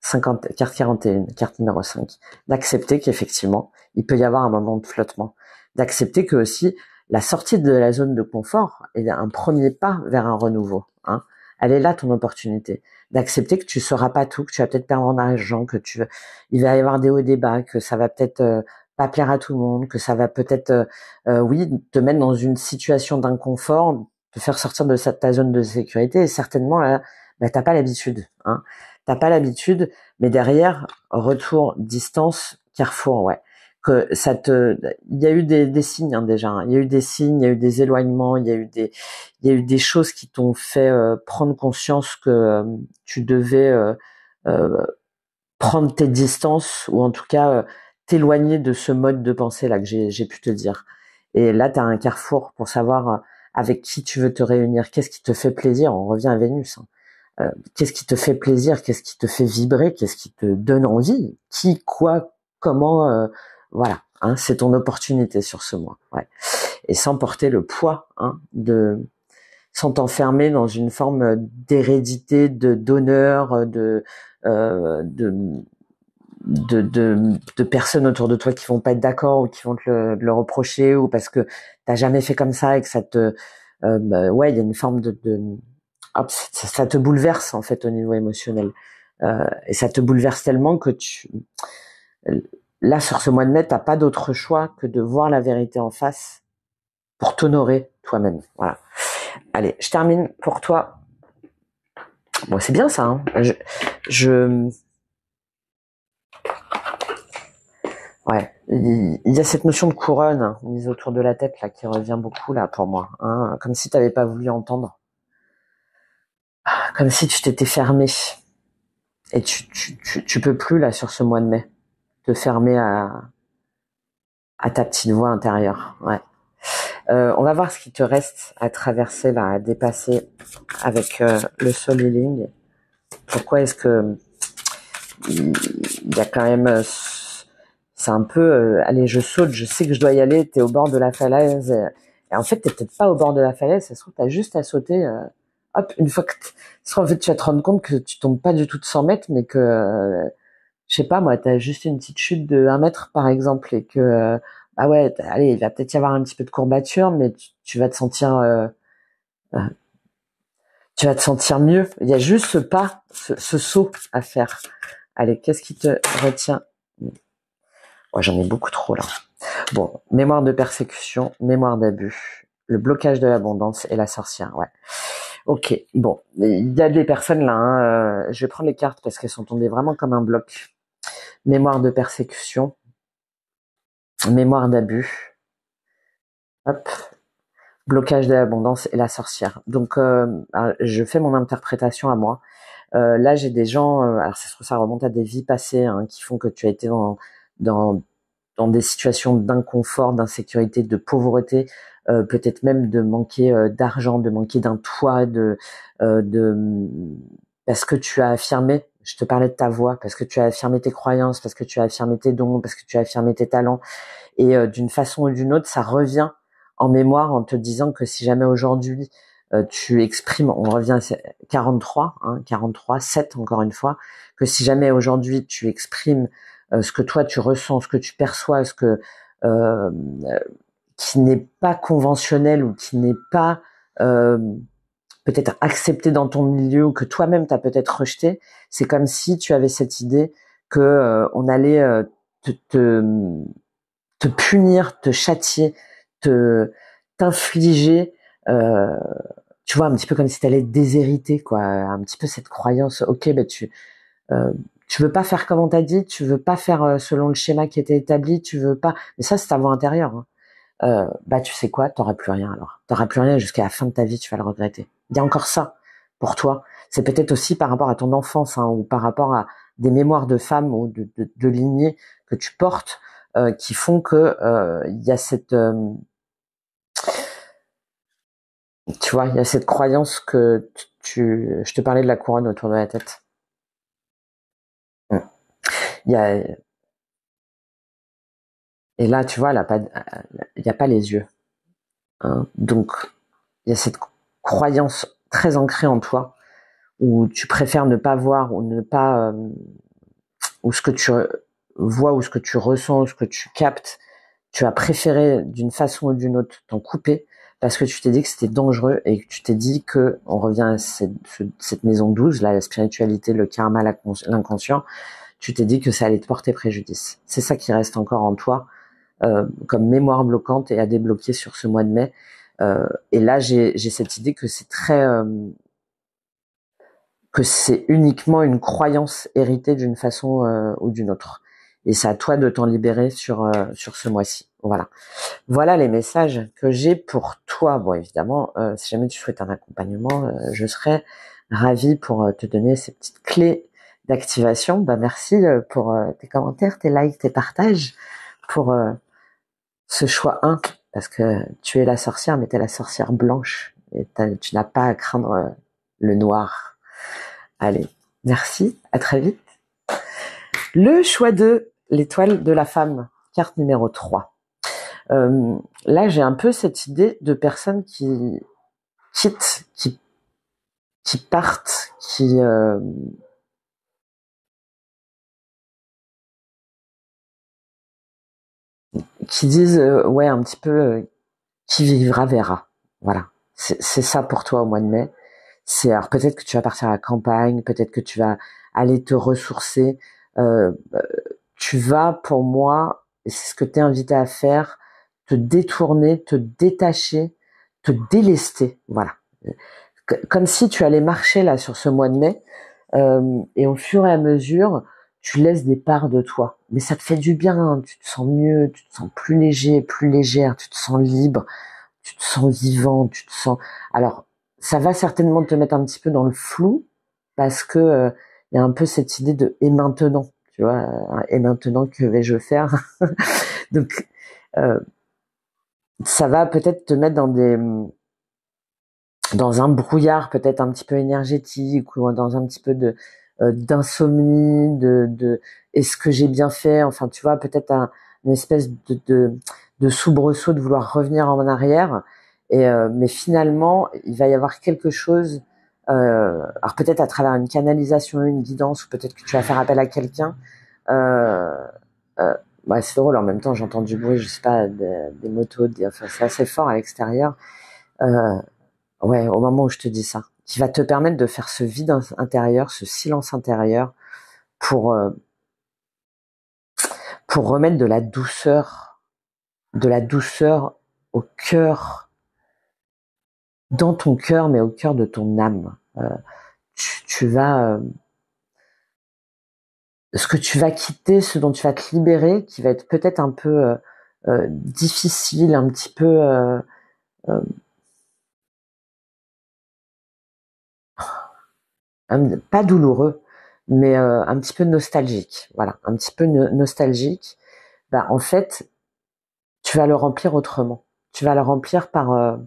50, carte 41, carte numéro 5. D'accepter qu'effectivement, il peut y avoir un moment de flottement. D'accepter que aussi, la sortie de la zone de confort est un premier pas vers un renouveau, hein. Elle est là, ton opportunité. D'accepter que tu sauras pas tout, que tu vas peut-être perdre en argent, il va y avoir des hauts et des bas, que ça va peut-être pas plaire à tout le monde, que ça va peut-être, oui, te mettre dans une situation d'inconfort, te faire sortir de ta zone de sécurité. Et certainement, là, bah, t'as pas l'habitude, hein. T'as pas l'habitude, mais derrière, retour, distance, carrefour, ouais. Que ça il y a eu des signes, hein, déjà, hein. Il y a eu des signes, il y a eu des éloignements, il y a eu des choses qui t'ont fait prendre conscience que tu devais euh, prendre tes distances ou en tout cas t'éloigner de ce mode de pensée là que j'ai pu te dire. Et là, tu as un carrefour pour savoir avec qui tu veux te réunir, qu'est-ce qui te fait plaisir. On revient à Vénus, hein. Qu'est-ce qui te fait plaisir, qu'est-ce qui te fait vibrer, qu'est-ce qui te donne envie, qui, quoi, comment, voilà, hein, c'est ton opportunité sur ce mois, ouais. Et sans porter le poids, hein, sans t'enfermer dans une forme d'hérédité, d'honneur, euh, de, de personnes autour de toi qui vont pas être d'accord ou qui vont te le reprocher ou parce que t'as jamais fait comme ça et que ça te, bah, ouais, il y a une forme hop, ça te bouleverse en fait au niveau émotionnel. Et ça te bouleverse tellement que là sur ce mois de mai, t'as pas d'autre choix que de voir la vérité en face pour t'honorer toi-même. Voilà. Allez, je termine pour toi. Bon, c'est bien ça, hein. Ouais, il y a cette notion de couronne, hein, mise autour de la tête là qui revient beaucoup là pour moi, hein, comme si tu n'avais pas voulu entendre, comme si tu t'étais fermé et tu peux plus là sur ce mois de mai te fermer à ta petite voix intérieure. Ouais. On va voir ce qui te reste à traverser là, à dépasser avec le soul healing. Pourquoi est-ce que il y a quand même c'est un peu allez, je saute, je sais que je dois y aller, t'es au bord de la falaise et en fait t'es peut-être pas au bord de la falaise, ça se trouve t'as juste à sauter hop, une fois que en fait tu vas te rendre compte que tu tombes pas du tout de 100 mètres mais que je sais pas moi, t'as juste une petite chute de 1 mètre par exemple et que bah ouais, allez, il va peut-être y avoir un petit peu de courbature mais tu vas te sentir euh, tu vas te sentir mieux. Il y a juste ce pas, ce saut à faire. Allez, qu'est-ce qui te retient? Ouais, j'en ai beaucoup trop là. Bon, mémoire de persécution, mémoire d'abus, le blocage de l'abondance et la sorcière. Ouais. Ok, bon, il y a des personnes là, hein, je vais prendre les cartes parce qu'elles sont tombées vraiment comme un bloc. Mémoire de persécution, mémoire d'abus, hop, blocage de l'abondance et la sorcière. Donc, je fais mon interprétation à moi. Là, j'ai des gens, alors ça se trouve, ça remonte à des vies passées hein, qui font que tu as été dans, dans des situations d'inconfort, d'insécurité, de pauvreté, peut-être même de manquer d'argent, de manquer d'un toit, de parce que tu as affirmé. Je te parlais de ta voix, parce que tu as affirmé tes croyances, parce que tu as affirmé tes dons, parce que tu as affirmé tes talents. Et d'une façon ou d'une autre, ça revient en mémoire en te disant que si jamais aujourd'hui tu exprimes, on revient à 43, hein, 43, 7 encore une fois, que si jamais aujourd'hui tu exprimes ce que toi tu ressens, ce que tu perçois, ce que euh, qui n'est pas conventionnel ou qui n'est pas euh, peut-être accepté dans ton milieu ou que toi-même t'as peut-être rejeté, c'est comme si tu avais cette idée que on allait te, te te punir, te châtier, te t'infliger, euh, tu vois, un petit peu comme si tu allais déshériter, quoi, un petit peu cette croyance. Ok, ben euh, tu veux pas faire comme on t'a dit, tu veux pas faire selon le schéma qui était établi, tu veux pas. Mais ça, c'est ta voix intérieure. Hein. Bah, tu sais quoi, t'auras plus rien alors. T'auras plus rien jusqu'à la fin de ta vie, tu vas le regretter. Il y a encore ça pour toi. C'est peut-être aussi par rapport à ton enfance hein, ou par rapport à des mémoires de femmes ou de lignées que tu portes qui font que il y a cette tu vois, il y a cette croyance que je te parlais de la couronne autour de la tête. Mm. Il y a, et là, tu vois, il y a pas les yeux. Hein. Donc, il y a cette croyance très ancrée en toi où tu préfères ne pas voir ou ne pas, ou ce que tu vois ou ce que tu ressens ou ce que tu captes, tu as préféré d'une façon ou d'une autre t'en couper parce que tu t'es dit que c'était dangereux et que tu t'es dit que, on revient à cette maison 12, là, la spiritualité, le karma, l'inconscient, tu t'es dit que ça allait te porter préjudice. C'est ça qui reste encore en toi comme mémoire bloquante et à débloquer sur ce mois de mai. Et là, j'ai cette idée que c'est très que c'est uniquement une croyance héritée d'une façon ou d'une autre. Et c'est à toi de t'en libérer sur ce mois-ci. Voilà. Voilà les messages que j'ai pour toi. Bon, évidemment, si jamais tu souhaites un accompagnement, je serais ravie pour te donner ces petites clés d'activation. Bah, merci pour tes commentaires, tes likes, tes partages, pour ce choix 1, parce que tu es la sorcière, mais tu es la sorcière blanche. Et tu n'as pas à craindre le noir. Allez, merci, à très vite. Le choix 2, l'étoile de la femme, carte numéro 3. Là, j'ai un peu cette idée de personnes qui quittent, qui partent, qui disent ouais un petit peu qui vivra verra. Voilà, c'est ça pour toi au mois de mai. C'est alors peut-être que tu vas partir à la campagne, peut-être que tu vas aller te ressourcer. Euh, Tu vas, pour moi, et c'est ce que tu es invité à faire, te détourner, te détacher, te délester. Voilà. Comme si tu allais marcher là sur ce mois de mai, et au fur et à mesure, tu laisses des parts de toi. Mais ça te fait du bien, hein. Tu te sens mieux, tu te sens plus léger, plus légère, tu te sens libre, tu te sens vivant, tu te sens. Alors, ça va certainement te mettre un petit peu dans le flou parce que il y a un peu cette idée de et maintenant, tu vois, et maintenant que vais-je faire? Donc, euh, ça va peut-être te mettre dans un brouillard peut-être un petit peu énergétique ou dans un petit peu de d'insomnie, de est-ce que j'ai bien fait? Enfin, tu vois, peut-être une espèce de soubresaut de vouloir revenir en arrière. Et mais finalement, il va y avoir quelque chose. Alors peut-être à travers une canalisation, une guidance, ou peut-être que tu vas faire appel à quelqu'un. Euh, euh, ouais, c'est drôle. En même temps, j'entends du bruit, je sais pas, des motos, enfin, c'est assez fort à l'extérieur. Euh, Ouais, au moment où je te dis ça, qui va te permettre de faire ce vide intérieur, ce silence intérieur, pour euh, pour remettre de la douceur au cœur dans ton cœur, mais au cœur de ton âme. Tu vas, ce que tu vas quitter, ce dont tu vas te libérer, qui va être peut-être un peu difficile, un petit peu euh, pas douloureux, mais un petit peu nostalgique. Voilà, un petit peu nostalgique. Bah, en fait, tu vas le remplir autrement. Tu vas le remplir par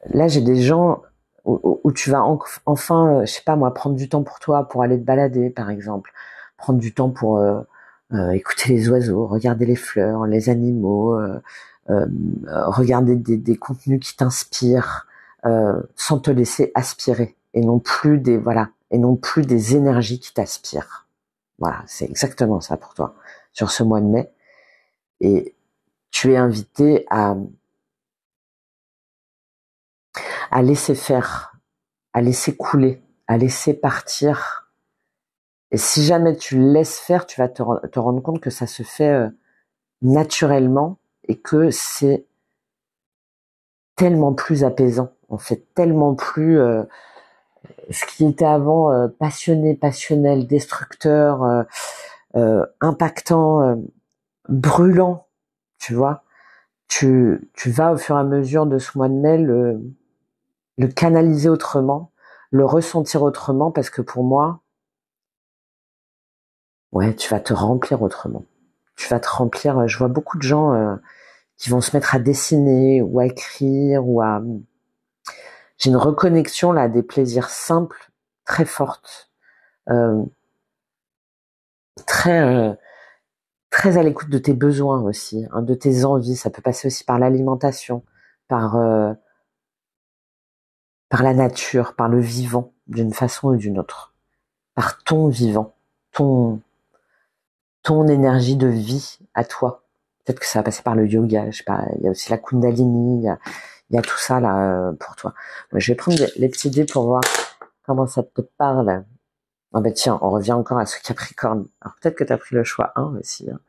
là, j'ai des gens où tu vas enfin, je sais pas moi, prendre du temps pour toi, pour aller te balader, par exemple, prendre du temps pour écouter les oiseaux, regarder les fleurs, les animaux, euh, regarder des contenus qui t'inspirent, sans te laisser aspirer, et non plus des voilà, et non plus des énergies qui t'aspirent. Voilà, c'est exactement ça pour toi sur ce mois de mai, et tu es invité à laisser faire, à laisser couler, à laisser partir. Et si jamais tu le laisses faire, tu vas te rendre compte que ça se fait naturellement et que c'est tellement plus apaisant, en fait, tellement plus ce qui était avant passionné, passionnel, destructeur, impactant, brûlant, tu vois. Tu vas au fur et à mesure de ce mois de mai le canaliser autrement, le ressentir autrement, parce que pour moi, ouais, tu vas te remplir autrement. Tu vas te remplir. Je vois beaucoup de gens qui vont se mettre à dessiner ou à écrire ou à. J'ai une reconnexion là des plaisirs simples, très forte, euh, très très à l'écoute de tes besoins aussi, hein, de tes envies. Ça peut passer aussi par l'alimentation, par par la nature, par le vivant, d'une façon ou d'une autre, par ton vivant, ton ton énergie de vie à toi. Peut-être que ça va passer par le yoga, je sais pas. Il y a aussi la Kundalini, il y a tout ça là pour toi. Moi, je vais prendre les petits dés pour voir comment ça te parle. Ah ben tiens, on revient encore à ce Capricorne. Alors peut-être que tu as pris le choix 1 aussi. Hein.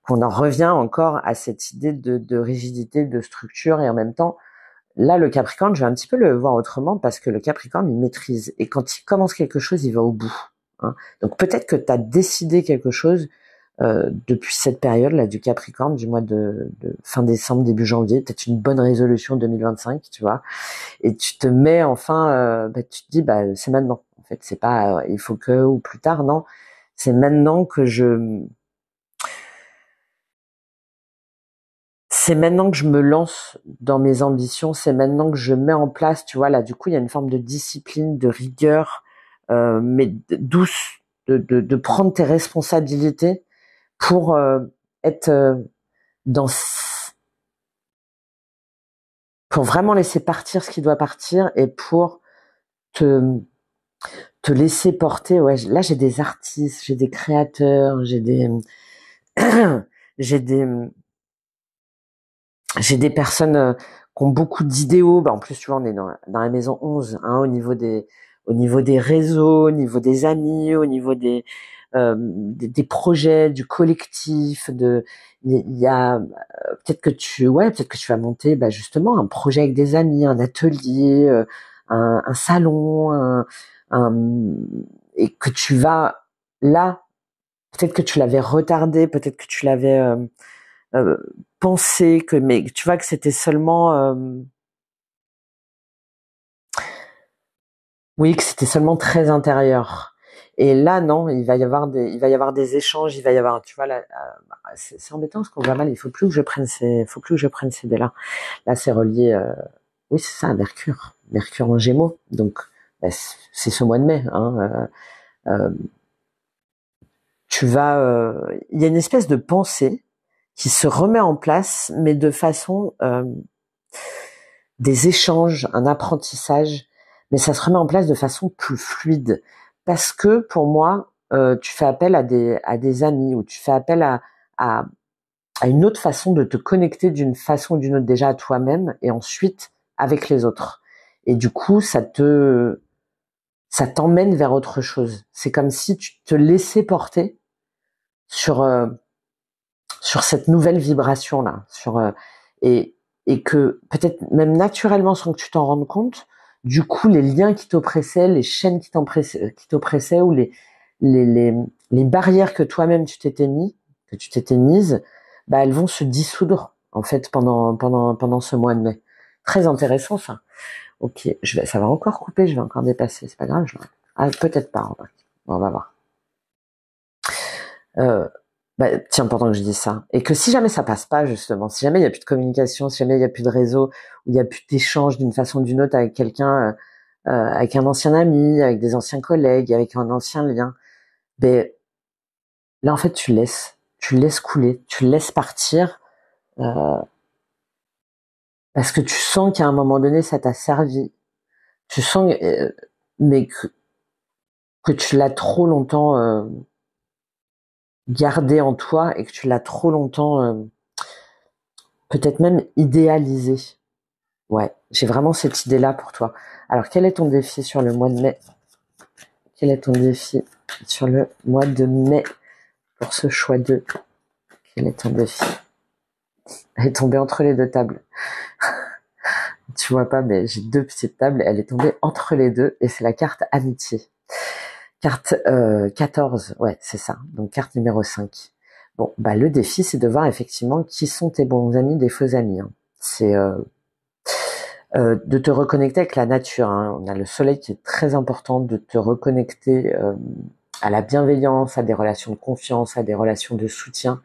Qu'on en revient encore à cette idée de rigidité, de structure, et en même temps, là, le Capricorne, je vais un petit peu le voir autrement, parce que le Capricorne, il maîtrise. Et quand il commence quelque chose, il va au bout. Hein. Donc peut-être que tu as décidé quelque chose depuis cette période-là du Capricorne, du mois de fin décembre, début janvier, peut-être une bonne résolution 2025, tu vois. Et tu te mets enfin, tu te dis, c'est maintenant. En fait, c'est pas il faut que ou plus tard, non. C'est maintenant que c'est maintenant que je me lance dans mes ambitions. C'est maintenant que je mets en place, tu vois. Là, du coup, il y a une forme de discipline, de rigueur, mais douce, de prendre tes responsabilités pour être dans pour vraiment laisser partir ce qui doit partir et pour te te laisser porter. Ouais, là j'ai des artistes, j'ai des créateurs, j'ai des j'ai des j'ai des personnes qui ont beaucoup d'idéaux. En plus, tu vois, on est dans la maison 11, hein, au niveau des réseaux, au niveau des amis, au niveau des projets, du collectif, il y a peut-être que tu vas monter, justement, un projet avec des amis, un atelier, un salon, un, et que tu vas là, peut-être que tu l'avais retardé, peut-être que tu l'avais euh, pensé, mais tu vois que c'était seulement, oui, que c'était seulement très intérieur. Et là, non, il va y avoir des échanges, il va y avoir, tu vois, là, c'est embêtant parce qu'on voit mal. Il faut plus que je prenne ces dés-là. Là, c'est relié, oui, c'est ça, à Mercure, Mercure en Gémeaux. Donc, c'est ce mois de mai. Hein, il y a une espèce de pensée qui se remet en place, mais de façon des échanges, un apprentissage, mais ça se remet en place de façon plus fluide. Parce que pour moi, tu fais appel à des amis, ou tu fais appel à, à une autre façon de te connecter d'une façon ou d'une autre, déjà à toi-même et ensuite avec les autres. Et du coup, ça t'emmène vers autre chose. C'est comme si tu te laissais porter sur, sur cette nouvelle vibration là, et et que peut-être même naturellement sans que tu t'en rendes compte, du coup les liens qui t'oppressaient, les chaînes qui t'oppressaient ou les, les, les barrières que toi-même que tu t'étais mise, bah elles vont se dissoudre en fait pendant ce mois de mai. Très intéressant ça. Ok, ça va encore couper, je vais encore dépasser, c'est pas grave. Peut-être pas. On va voir. Tiens, pendant que je dis ça, et que si jamais ça passe pas, justement, si jamais il y a plus de communication, si jamais il y a plus de réseau, ou il y a plus d'échange d'une façon ou d'une autre avec quelqu'un, avec un ancien ami, avec des anciens collègues, avec un ancien lien, ben là en fait tu laisses couler, tu laisses partir, euh, parce que tu sens qu'à un moment donné ça t'a servi, tu sens, mais que tu l'as trop longtemps gardé en toi et que tu l'as trop longtemps peut-être même idéalisé. Ouais, j'ai vraiment cette idée-là pour toi. Alors, quel est ton défi sur le mois de mai? Quel est ton défi sur le mois de mai pour ce choix 2? Quel est ton défi? Elle est tombée entre les deux tables. Tu vois pas, mais j'ai deux petites tables. Elle est tombée entre les deux et c'est la carte amitié. Carte 14, ouais, c'est ça. Donc, carte numéro 5. Bon, bah le défi, c'est de voir effectivement qui sont tes bons amis, des faux amis. Hein. C'est de te reconnecter avec la nature. Hein. On a le soleil qui est très important, de te reconnecter à la bienveillance, à des relations de confiance, à des relations de soutien.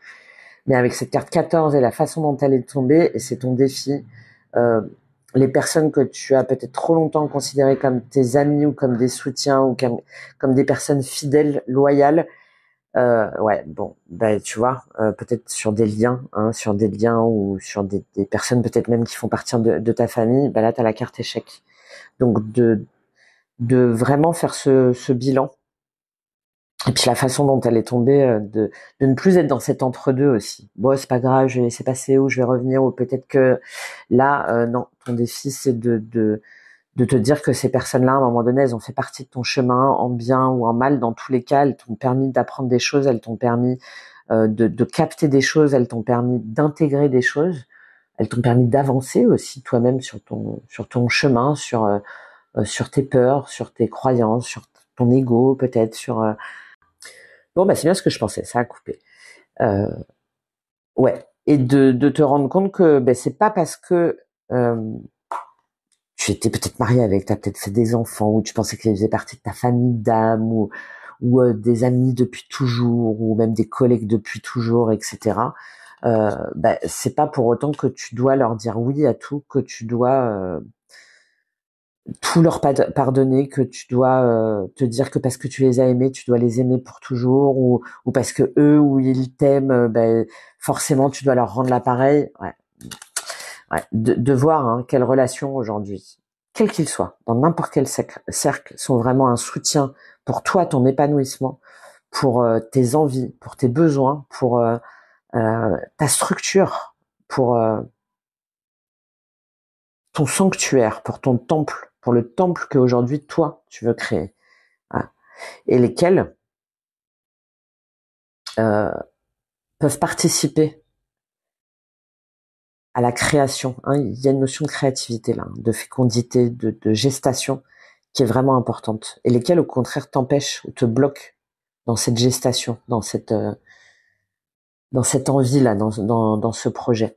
Mais avec cette carte 14 et la façon dont elle est tombée, et c'est ton défi, les personnes que tu as peut-être trop longtemps considérées comme tes amis ou comme des soutiens ou comme des personnes fidèles, loyales, ouais, bon, bah tu vois, peut-être sur des liens, hein, sur des liens ou sur des personnes peut-être même qui font partie de ta famille, bah là t'as la carte échec. Donc de vraiment faire ce bilan. Et puis la façon dont elle est tombée, de ne plus être dans cet entre-deux aussi. Bon, c'est pas grave, je vais laisser passer ou je vais revenir ou peut-être que là, non, ton défi c'est de te dire que ces personnes-là, à un moment donné, elles ont fait partie de ton chemin, en bien ou en mal. Dans tous les cas, elles t'ont permis d'apprendre des choses, elles t'ont permis de capter des choses, elles t'ont permis d'intégrer des choses, elles t'ont permis d'avancer aussi toi-même sur ton chemin, sur tes peurs, sur tes croyances, sur ton ego peut-être, Bon, bah c'est bien ce que je pensais, ça a coupé. Euh, ouais, et de te rendre compte que ben, c'est pas parce que tu étais peut-être marié avec, t'as peut-être fait des enfants, ou tu pensais qu'ils faisaient partie de ta famille d'âme, ou des amis depuis toujours, ou même des collègues depuis toujours, etc. C'est pas pour autant que tu dois leur dire oui à tout, que tu dois tout leur pardonner, que tu dois te dire que parce que tu les as aimés, tu dois les aimer pour toujours, ou parce que eux ou ils t'aiment, forcément tu dois leur rendre l'appareil. Ouais. Ouais, de voir quelles relations aujourd'hui, quels qu'ils soient, dans n'importe quel cercle, sont vraiment un soutien pour toi, ton épanouissement, pour tes envies, pour tes besoins, pour ta structure, pour ton sanctuaire, pour ton temple, pour le temple qu'aujourd'hui toi tu veux créer, hein, et lesquels euh, peuvent participer à la création. Hein. Il y a une notion de créativité là, de fécondité, de gestation qui est vraiment importante, et lesquels au contraire t'empêchent ou te bloquent dans cette gestation, dans cette envie là, dans ce projet.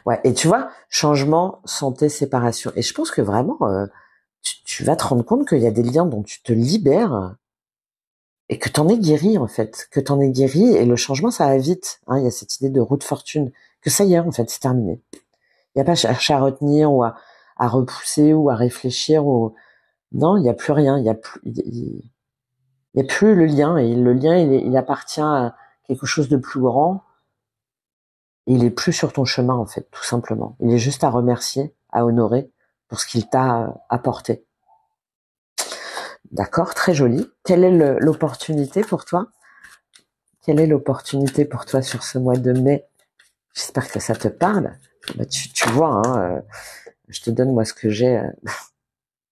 Ouais. Et tu vois, changement, santé, séparation. Et je pense que vraiment, tu vas te rendre compte qu'il y a des liens dont tu te libères et que t'en es guéri en fait, que t'en es guéri, et le changement ça va vite. Hein. Il y a cette idée de roue de fortune, que ça y est en fait, c'est terminé. Il n'y a pas à chercher à retenir ou à repousser ou à réfléchir ou non, il n'y a plus rien, il y a plus le lien, et le lien il appartient à quelque chose de plus grand. Il est plus sur ton chemin en fait, tout simplement. Il est juste à remercier, à honorer pour ce qu'il t'a apporté. D'accord, très joli. Quelle est l'opportunité pour toi? Quelle est l'opportunité pour toi sur ce mois de mai? J'espère que ça te parle. Bah, tu vois, je te donne moi ce que j'ai.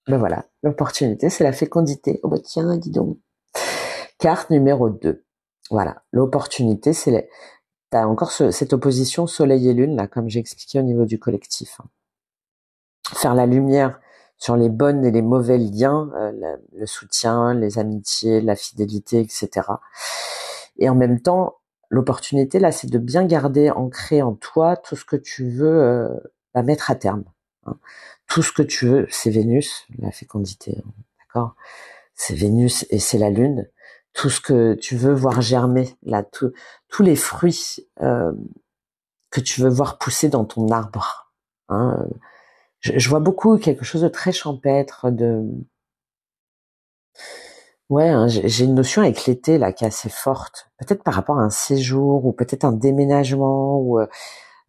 Ben voilà, l'opportunité, c'est la fécondité. Oh bah tiens, dis donc. Carte numéro 2. Voilà, l'opportunité, t'as encore cette opposition soleil et lune, là, comme j'ai expliqué au niveau du collectif. Faire la lumière sur les bonnes et les mauvais liens, le soutien, les amitiés, la fidélité, etc. Et en même temps, l'opportunité, là, c'est de bien garder ancré en toi tout ce que tu veux mettre à terme. Hein. Tout ce que tu veux, c'est Vénus, la fécondité, hein, d'accord? C'est Vénus et c'est la Lune. Tout ce que tu veux voir germer, là, tous les fruits que tu veux voir pousser dans ton arbre. Hein. Je vois beaucoup quelque chose de très champêtre, ouais, hein, j'ai une notion avec l'été là qui est assez forte. Peut-être par rapport à un séjour ou peut-être un déménagement ou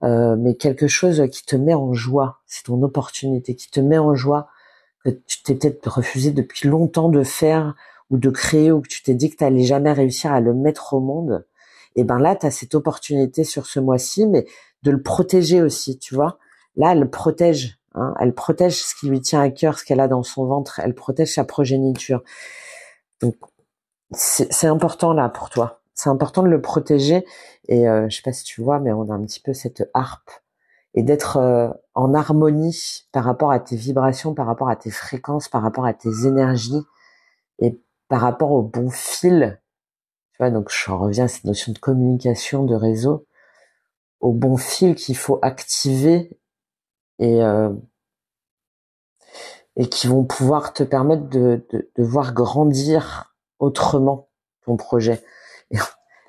mais quelque chose qui te met en joie. C'est ton opportunité qui te met en joie que tu t'es peut-être refusé depuis longtemps de faire ou de créer ou que tu t'es dit que tu allais jamais réussir à le mettre au monde. Et ben là, tu as cette opportunité sur ce mois-ci, mais de le protéger aussi, tu vois. Là, elle protège, hein, elle protège ce qui lui tient à cœur, ce qu'elle a dans son ventre, elle protège sa progéniture. Donc, c'est important là pour toi. C'est important de le protéger. Et je sais pas si tu vois, mais on a un petit peu cette harpe et d'être en harmonie par rapport à tes vibrations, par rapport à tes fréquences, par rapport à tes énergies et par rapport au bon fil. Tu vois, donc je reviens à cette notion de communication, de réseau, au bon fil qu'il faut activer et qui vont pouvoir te permettre de voir grandir autrement ton projet.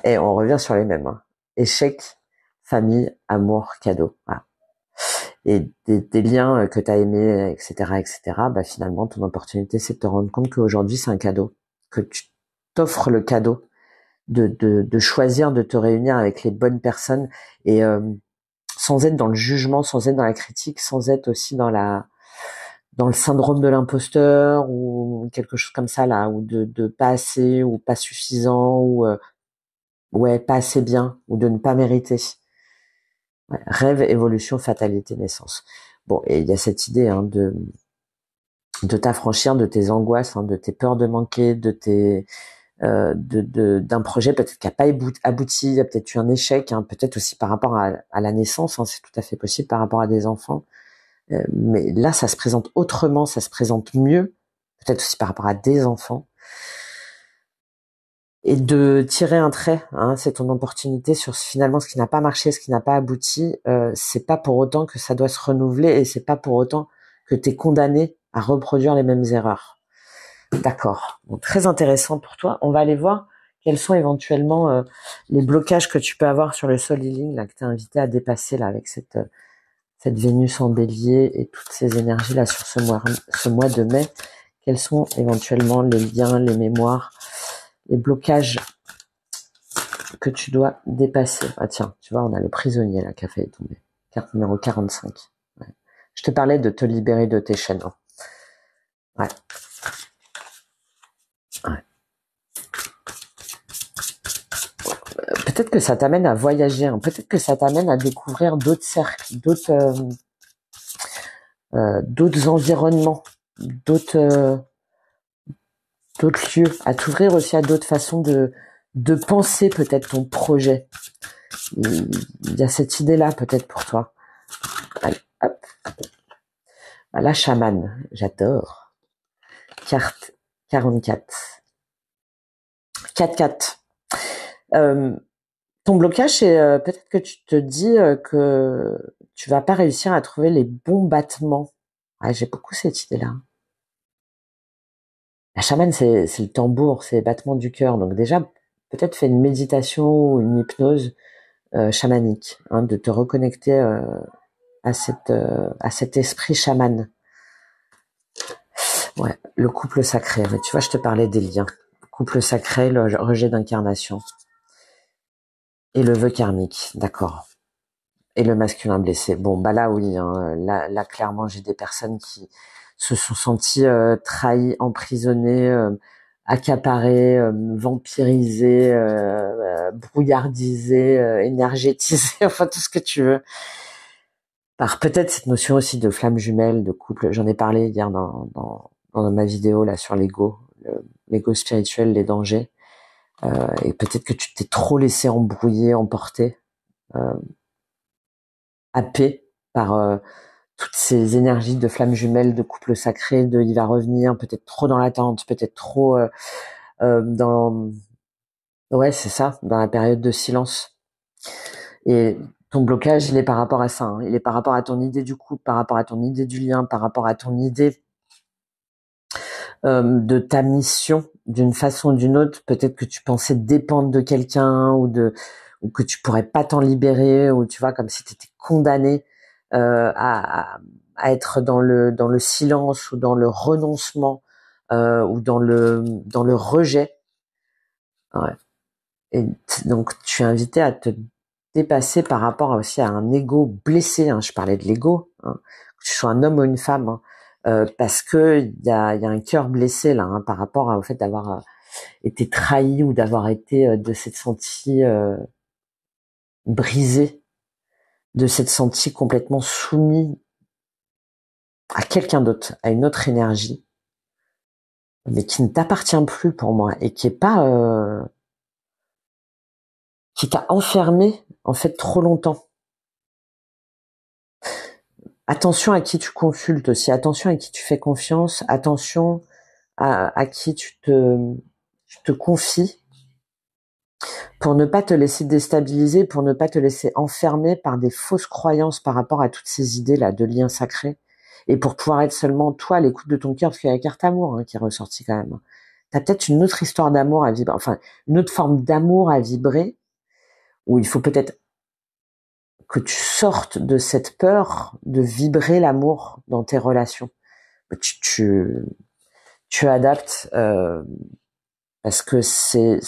Et on revient sur les mêmes. Hein. Échec, famille, amour, cadeau. Voilà. Et des liens que tu as aimés, etc., etc., bah finalement, ton opportunité, c'est de te rendre compte qu'aujourd'hui, c'est un cadeau. Que tu t'offres le cadeau de choisir de te réunir avec les bonnes personnes et sans être dans le jugement, sans être dans la critique, sans être aussi dans le syndrome de l'imposteur ou quelque chose comme ça là, ou de pas assez ou pas suffisant ou ouais pas assez bien ou de ne pas mériter. Ouais, rêve, évolution, fatalité, naissance. Bon, et il y a cette idée hein, de t'affranchir de tes angoisses, hein, de tes peurs de manquer, de tes d'un projet peut-être qui a pas abouti, il y a peut-être eu un échec, hein, peut-être aussi par rapport à la naissance, hein, c'est tout à fait possible par rapport à des enfants. Mais là, ça se présente autrement, ça se présente mieux, peut-être aussi par rapport à des enfants. Et de tirer un trait, hein, c'est ton opportunité sur finalement ce qui n'a pas marché, ce qui n'a pas abouti. C'est pas pour autant que ça doit se renouveler et c'est pas pour autant que tu es condamné à reproduire les mêmes erreurs. D'accord. Bon, très intéressant pour toi. On va aller voir quels sont éventuellement les blocages que tu peux avoir sur le soul healing là que tu es invité à dépasser là avec cette Vénus en Bélier et toutes ces énergies là sur ce mois de mai. Quels sont éventuellement les liens, les mémoires, les blocages que tu dois dépasser. Ah tiens, tu vois, on a le prisonnier là qui a failli tomber. Carte numéro 45. Ouais. Je te parlais de te libérer de tes chaînes. Hein. Ouais. Ouais. Peut-être que ça t'amène à voyager, hein. Peut-être que ça t'amène à découvrir d'autres cercles, d'autres environnements, d'autres lieux, à t'ouvrir aussi à d'autres façons de penser peut-être ton projet. Il y a cette idée-là peut-être pour toi. Allez, hop. La chamane, j'adore. Carte 44. 4-4. Ton blocage, c'est peut-être que tu te dis que tu vas pas réussir à trouver les bons battements. Ouais, j'ai beaucoup cette idée-là. La chamane, c'est le tambour, c'est les battements du cœur. Donc déjà, peut-être fais une méditation ou une hypnose chamanique, hein, de te reconnecter à cet esprit chaman. Ouais, le couple sacré. Mais tu vois, je te parlais des liens. Couple sacré, le rejet d'incarnation. Et le vœu karmique, d'accord. Et le masculin blessé. Bon, bah là oui, hein, là clairement j'ai des personnes qui se sont senties trahies, emprisonnées, accaparées, vampirisées, brouillardisées, énergétisées, enfin tout ce que tu veux. Par peut-être cette notion aussi de flamme jumelle, de couple. J'en ai parlé hier dans ma vidéo là sur l'ego spirituel, les dangers. Et peut-être que tu t'es trop laissé embrouiller, emporter. euh, happé par toutes ces énergies de flamme jumelle, de couple sacré, de il va revenir, peut-être trop dans l'attente, peut-être trop dans ouais c'est ça, dans la période de silence. Et ton blocage, il est par rapport à ça, hein. Il est par rapport à ton idée du couple, par rapport à ton idée du lien, par rapport à ton idée de ta mission d'une façon ou d'une autre. Peut-être que tu pensais dépendre de quelqu'un ou que tu pourrais pas t'en libérer, ou tu vois comme si tu étais condamné à être dans le silence ou dans le renoncement ou dans le rejet. Ouais. Et donc tu es invité à te dépasser par rapport aussi à un ego blessé. Hein. Je parlais de l'ego, hein. Que tu sois un homme ou une femme, hein. Parce que il y a un cœur blessé là, hein, par rapport au fait d'avoir été trahi ou d'avoir été de s'être senti brisé, de s'être senti complètement soumis à quelqu'un d'autre, à une autre énergie, mais qui ne t'appartient plus pour moi et qui est pas qui t'a enfermé en fait trop longtemps. Attention à qui tu consultes aussi, attention à qui tu fais confiance, attention à qui tu te confies pour ne pas te laisser déstabiliser, pour ne pas te laisser enfermer par des fausses croyances par rapport à toutes ces idées-là de liens sacrés, et pour pouvoir être seulement toi à l'écoute de ton cœur, parce qu'il y a la carte amour qui est ressortie quand même. T'as peut-être une autre histoire d'amour à vibrer, enfin une autre forme d'amour à vibrer, où il faut peut-être que tu sortes de cette peur de vibrer l'amour dans tes relations. Tu adaptes parce que c'est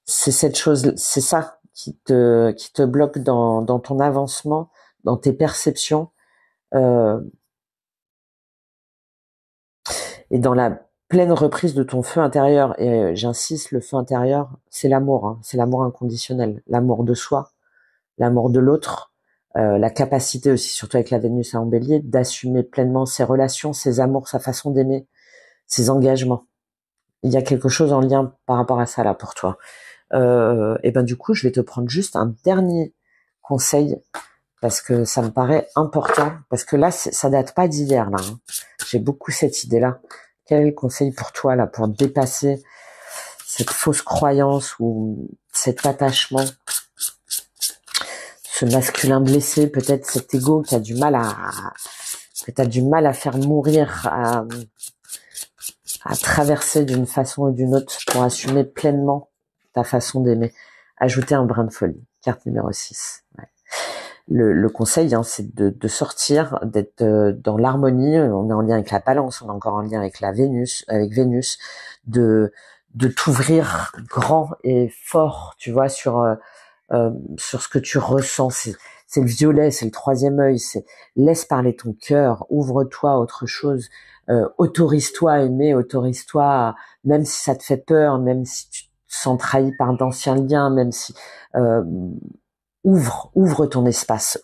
cette chose, c'est ça qui te bloque dans ton avancement, dans tes perceptions euh, et dans la pleine reprise de ton feu intérieur. Et j'insiste, le feu intérieur, c'est l'amour, hein, c'est l'amour inconditionnel, l'amour de soi, l'amour de l'autre, la capacité aussi, surtout avec la Vénus en Bélier, d'assumer pleinement ses relations, ses amours, sa façon d'aimer, ses engagements. Il y a quelque chose en lien par rapport à ça là pour toi. Et ben du coup, je vais te prendre juste un dernier conseil parce que ça me paraît important. Parce que là, ça date pas d'hier là, hein. J'ai beaucoup cette idée-là. Quel est le conseil pour toi là pour dépasser cette fausse croyance ou cet attachement, ce masculin blessé, peut-être cet ego qui a du mal que t'as du mal à faire mourir, à traverser d'une façon ou d'une autre pour assumer pleinement ta façon d'aimer. Ajouter un brin de folie. Carte numéro 6. Ouais. Le conseil, hein, c'est de sortir, d'être dans l'harmonie. On est en lien avec la balance, on est encore en lien avec avec Vénus, de t'ouvrir grand et fort, tu vois, sur ce que tu ressens. C'est le violet, c'est le troisième œil. C'est laisse parler ton cœur, ouvre-toi à autre chose, autorise-toi à aimer, même si ça te fait peur, même si tu te sens trahi par d'anciens liens, même si ouvre ton espace,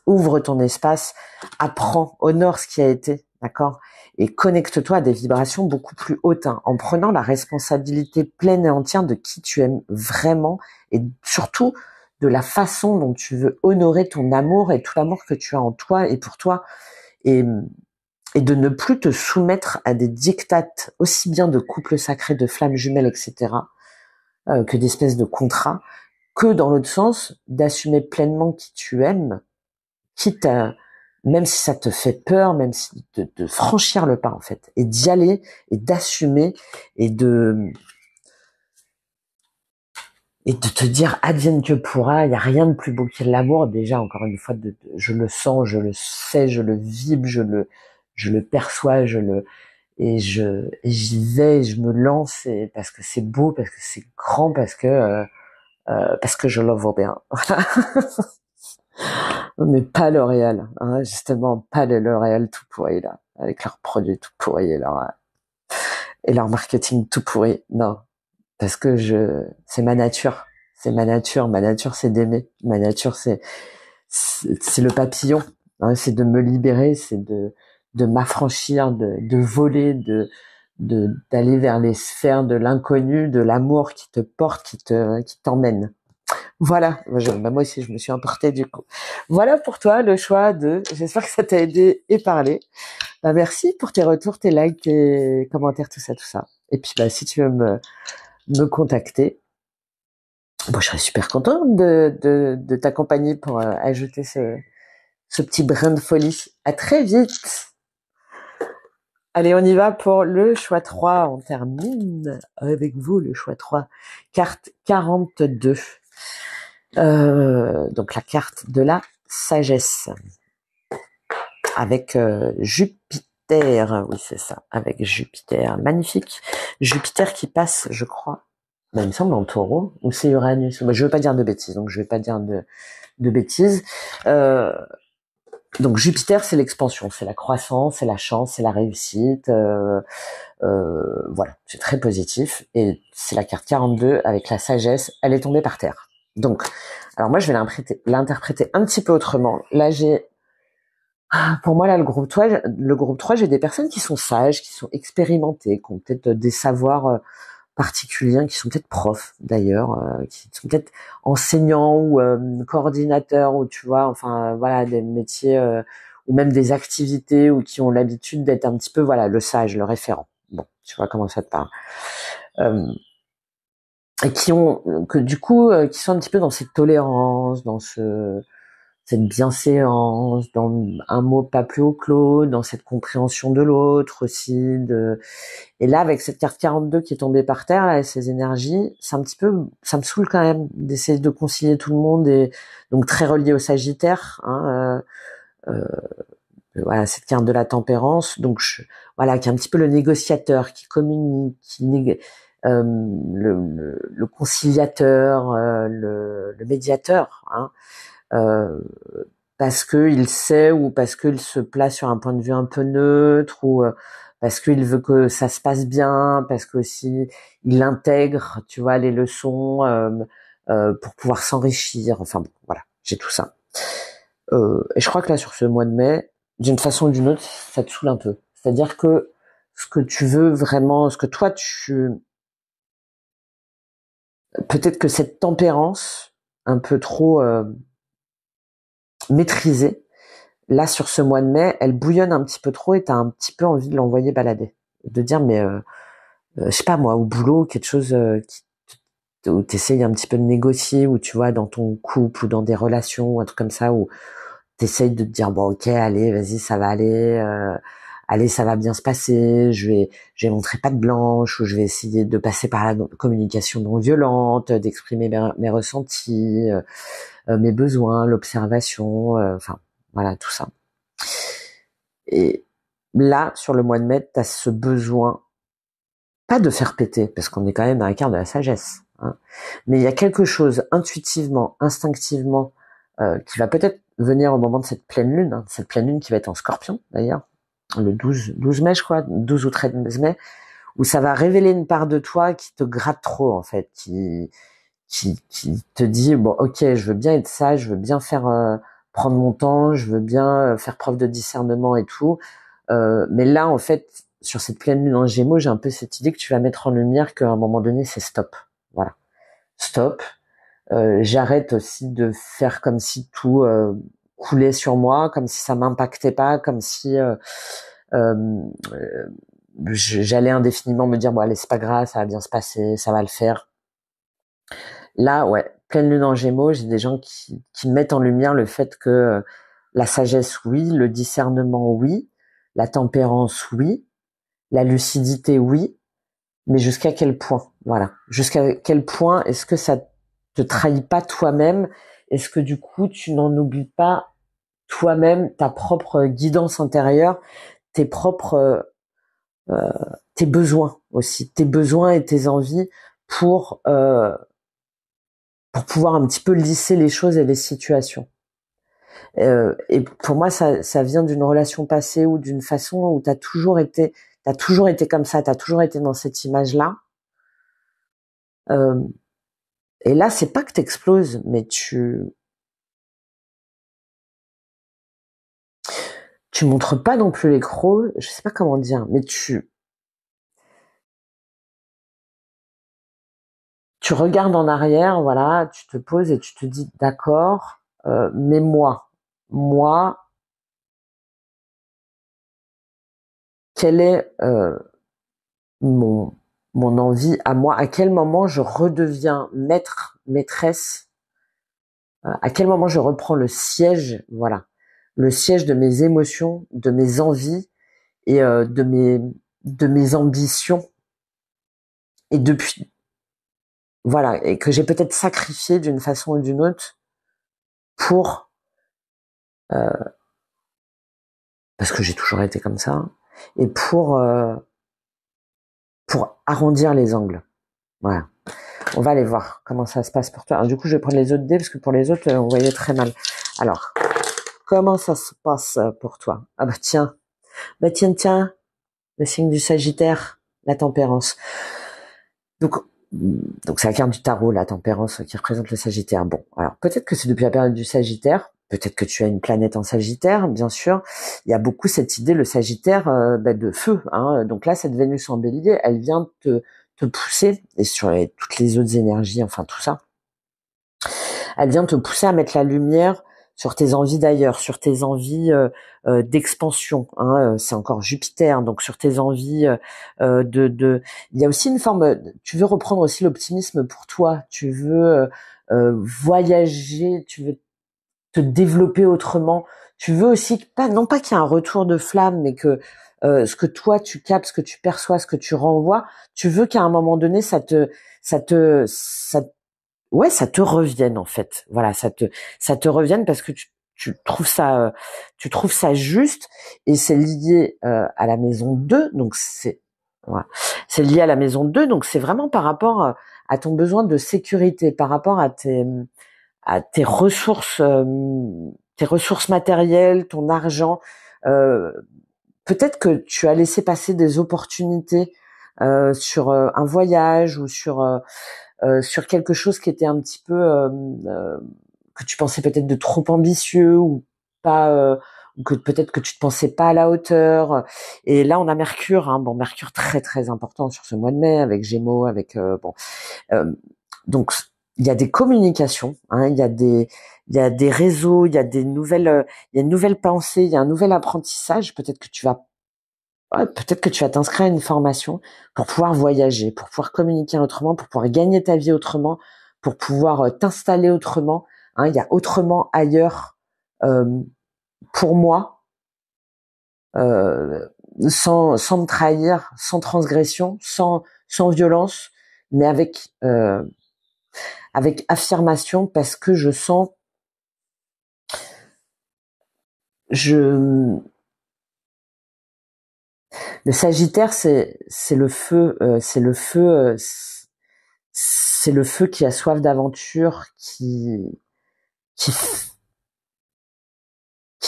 apprends, honore ce qui a été, d'accord, et connecte-toi à des vibrations beaucoup plus hautes, hein, en prenant la responsabilité pleine et entière de qui tu aimes vraiment et surtout de la façon dont tu veux honorer ton amour et tout l'amour que tu as en toi et pour toi, et, et de ne plus te soumettre à des dictates aussi bien de couples sacrés, de flammes jumelles, etc., que d'espèces de contrats, que dans l'autre sens, d'assumer pleinement qui tu aimes, quitte à, même si ça te fait peur, même si de franchir le pas en fait, et d'y aller, et d'assumer, et de te dire advienne que pourra. Il n'y a rien de plus beau que l'amour. Déjà, encore une fois, je le sens, je le sais, je le vibre, je le perçois, et j'y vais, je me lance, et parce que c'est beau, parce que c'est grand, parce que je le vois bien. Mais pas L'Oréal, hein, justement, pas le L'Oréal tout pourri là, avec leurs produits tout pourris et leur marketing tout pourri. Non, parce que c'est ma nature, ma nature c'est d'aimer, ma nature c'est le papillon, hein, c'est de me libérer, c'est de m'affranchir, de voler, d'aller vers les sphères de l'inconnu, de l'amour qui te porte, qui t'emmène. Voilà, moi aussi je me suis importée du coup. Voilà pour toi le choix de. J'espère que ça t'a aidé et parlé. Bah, merci pour tes retours, tes likes, tes commentaires, tout ça, tout ça. Et puis bah si tu veux me contacter, bon, je serais super contente de t'accompagner pour ajouter ce petit brin de folie. À très vite. Allez, on y va pour le choix 3. On termine avec vous le choix 3. Carte 42. Donc la carte de la sagesse. Avec Jupiter. Oui, c'est ça. Avec Jupiter. Magnifique. Jupiter qui passe, je crois. Ben, il me semble en taureau. Ou c'est Uranus. Ben, je veux pas dire de bêtises. Donc je vais pas dire de bêtises. Donc Jupiter, c'est l'expansion, c'est la croissance, c'est la chance, c'est la réussite. Voilà, c'est très positif. Et c'est la carte 42 avec la sagesse. Elle est tombée par terre. Donc, alors moi, je vais l'interpréter un petit peu autrement. Là, pour moi, là, le groupe 3, j'ai des personnes qui sont sages, qui sont expérimentées, qui ont peut-être des savoirs particuliers, qui sont peut-être profs d'ailleurs, qui sont peut-être enseignants ou coordinateurs, ou tu vois, enfin voilà, des métiers ou même des activités, ou qui ont l'habitude d'être un petit peu, voilà, le sage, le référent. Bon, tu vois comment ça te parle. Et que du coup, qui sont un petit peu dans cette tolérance, dans cette bienséance, dans un mot pas plus haut que l'autre, dans cette compréhension de l'autre aussi. Et là, avec cette carte 42 qui est tombée par terre, là, et ces énergies, c'est un petit peu, ça me saoule quand même d'essayer de concilier tout le monde, et donc très relié au Sagittaire, hein, voilà, cette carte de la tempérance, donc voilà, qui est un petit peu le négociateur, qui communique, le conciliateur, le médiateur, hein, euh, parce que il sait, ou parce qu'il se place sur un point de vue un peu neutre, ou parce qu'il veut que ça se passe bien, parce que aussi il intègre, tu vois, les leçons pour pouvoir s'enrichir. Enfin bon, voilà, j'ai tout ça. Et je crois que là, sur ce mois de mai, d'une façon ou d'une autre, ça te saoule un peu. C'est-à-dire que ce que tu veux vraiment, ce que toi peut-être que cette tempérance un peu trop maîtrisée, là, sur ce mois de mai, elle bouillonne un petit peu trop, et t'as un petit peu envie de l'envoyer balader. De dire, mais je sais pas moi, au boulot, quelque chose où t'essayes un petit peu de négocier, ou tu vois, dans ton couple, ou dans des relations, ou un truc comme ça, où t'essayes de te dire, bon, ok, allez, vas-y, ça va aller, allez, ça va bien se passer, je vais montrer patte blanche, ou je vais essayer de passer par la communication non violente, d'exprimer mes ressentis, mes besoins, l'observation, enfin, voilà, tout ça. Et là, sur le mois de mai, t'as ce besoin, pas de faire péter, parce qu'on est quand même dans la carte de la sagesse, hein, mais il y a quelque chose intuitivement, instinctivement, qui va peut-être venir au moment de cette pleine lune, hein, cette pleine lune qui va être en Scorpion d'ailleurs, le 12 mai, je crois, 12 ou 13 mai, où ça va révéler une part de toi qui te gratte trop, en fait, qui te dit, bon, ok, je veux bien être sage, je veux bien faire prendre mon temps, je veux bien faire preuve de discernement et tout, mais là, en fait, sur cette pleine lune en Gémeaux, j'ai un peu cette idée que tu vas mettre en lumière qu'à un moment donné, c'est stop. Voilà, stop. J'arrête aussi de faire comme si tout coulait sur moi, comme si ça m'impactait pas, comme si euh, j'allais indéfiniment me dire, bon allez, c'est pas grave, ça va bien se passer, ça va le faire. Là, ouais, pleine lune en Gémeaux, j'ai des gens qui mettent en lumière le fait que la sagesse, oui, le discernement, oui, la tempérance, oui, la lucidité, oui, mais jusqu'à quel point? Voilà. Jusqu'à quel point est-ce que ça te trahit pas toi-même? Est-ce que du coup, tu n'en oublies pas toi-même ta propre guidance intérieure, tes propres, euh, tes besoins aussi, tes besoins et tes envies pour pouvoir un petit peu lisser les choses et les situations. Et pour moi, ça vient d'une relation passée, ou d'une façon où t'as toujours été comme ça, t'as toujours été dans cette image-là. Euh, et là, c'est pas que t'exploses, mais tu montres pas non plus les crocs, je sais pas comment dire, mais tu tu regardes en arrière, voilà, tu te poses et tu te dis, d'accord, mais moi, quelle est mon, mon envie à moi? À quel moment je redeviens maître, maîtresse? À quel moment je reprends le siège, voilà, le siège de mes émotions, de mes envies et de mes ambitions. Et depuis, voilà, et que j'ai peut-être sacrifié d'une façon ou d'une autre pour, parce que j'ai toujours été comme ça, et pour arrondir les angles. Voilà. On va aller voir comment ça se passe pour toi. Alors, du coup, je vais prendre les autres dés parce que pour les autres, on voyait très mal. Alors, comment ça se passe pour toi? Ah bah tiens, le signe du Sagittaire, la tempérance. Donc, c'est la carte du tarot, la tempérance, qui représente le Sagittaire. Bon, alors peut-être que c'est depuis la période du Sagittaire, peut-être que tu as une planète en Sagittaire, bien sûr. Il y a beaucoup cette idée, le Sagittaire, de feu. Hein. Donc là, cette Vénus en Bélier, elle vient te pousser, et sur toutes les autres énergies, enfin tout ça, elle vient te pousser à mettre la lumière sur tes envies d'ailleurs, sur tes envies d'expansion. Hein, c'est encore Jupiter, donc sur tes envies Il y a aussi une forme. Tu veux reprendre aussi l'optimisme pour toi. Tu veux voyager. Tu veux te développer autrement. Tu veux aussi non pas qu'il y ait un retour de flamme, mais que ce que toi tu captes, ce que tu perçois, ce que tu renvoies, tu veux qu'à un moment donné ça ouais, ça te revienne en fait. Voilà, ça te revienne parce que tu trouves ça juste et c'est lié à la maison 2, donc voilà. C'est lié à la maison 2, donc c'est vraiment par rapport à ton besoin de sécurité, par rapport à tes ressources matérielles, ton argent. Euh, Peut-être que tu as laissé passer des opportunités sur un voyage ou sur quelque chose qui était un petit peu que tu pensais peut-être de trop ambitieux ou pas ou que peut-être que tu te pensais pas à la hauteur. Et là on a Mercure, hein, bon Mercure très très important sur ce mois de mai avec Gémeaux, avec euh, donc il y a des communications, hein, il y a des réseaux, il y a des nouvelles il y a une nouvelle pensée, il y a un nouvel apprentissage. Peut-être que tu vas t'inscrire à une formation pour pouvoir voyager, pour pouvoir communiquer autrement, pour pouvoir gagner ta vie autrement, pour pouvoir t'installer autrement. Hein, il y a autrement ailleurs euh, pour moi, euh, sans me trahir, sans transgression, sans violence, mais avec affirmation parce que je sens, je le Sagittaire c'est le feu, c'est le feu qui a soif d'aventure, qui, qui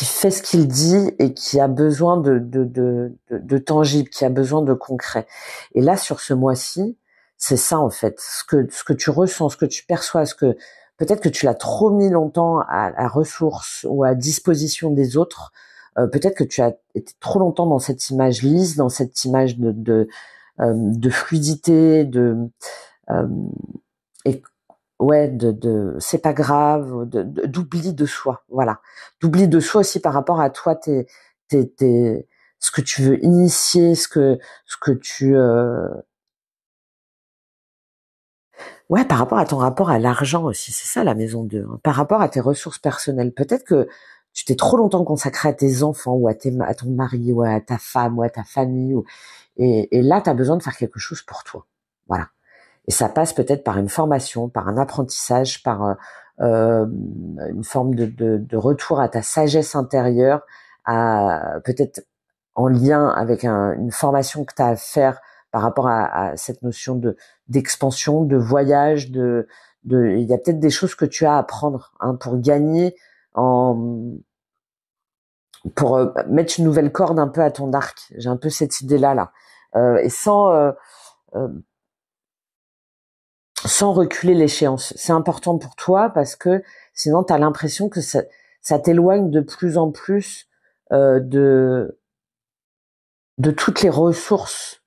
fait ce qu'il dit et qui a besoin de tangible, qui a besoin de concret. Et là, sur ce mois-ci, c'est ça en fait, ce que tu ressens, ce que tu perçois, ce que peut-être que tu l'as trop mis longtemps à ressource ou à disposition des autres. Peut-être que tu as été trop longtemps dans cette image lisse, dans cette image de fluidité, euh, et ouais, c'est pas grave, d'oubli de soi, voilà, d'oubli de soi aussi par rapport à toi, ce que tu veux initier, ce que tu, ouais, par rapport à ton rapport à l'argent aussi, c'est ça la maison 2, hein, par rapport à tes ressources personnelles. Peut-être que tu t'es trop longtemps consacré à tes enfants ou à ton mari ou à ta femme ou à ta famille, et là, tu as besoin de faire quelque chose pour toi, voilà. Et ça passe peut-être par une formation, par un apprentissage, par une forme de retour à ta sagesse intérieure, à peut-être en lien avec une formation que tu as à faire par rapport à cette notion d'expansion, de voyage, il y a peut-être des choses que tu as à apprendre, hein, pour gagner pour mettre une nouvelle corde un peu à ton arc. J'ai un peu cette idée-là là. Et euh, sans reculer l'échéance. C'est important pour toi parce que sinon tu as l'impression que ça t'éloigne de plus en plus euh, de, de toutes les ressources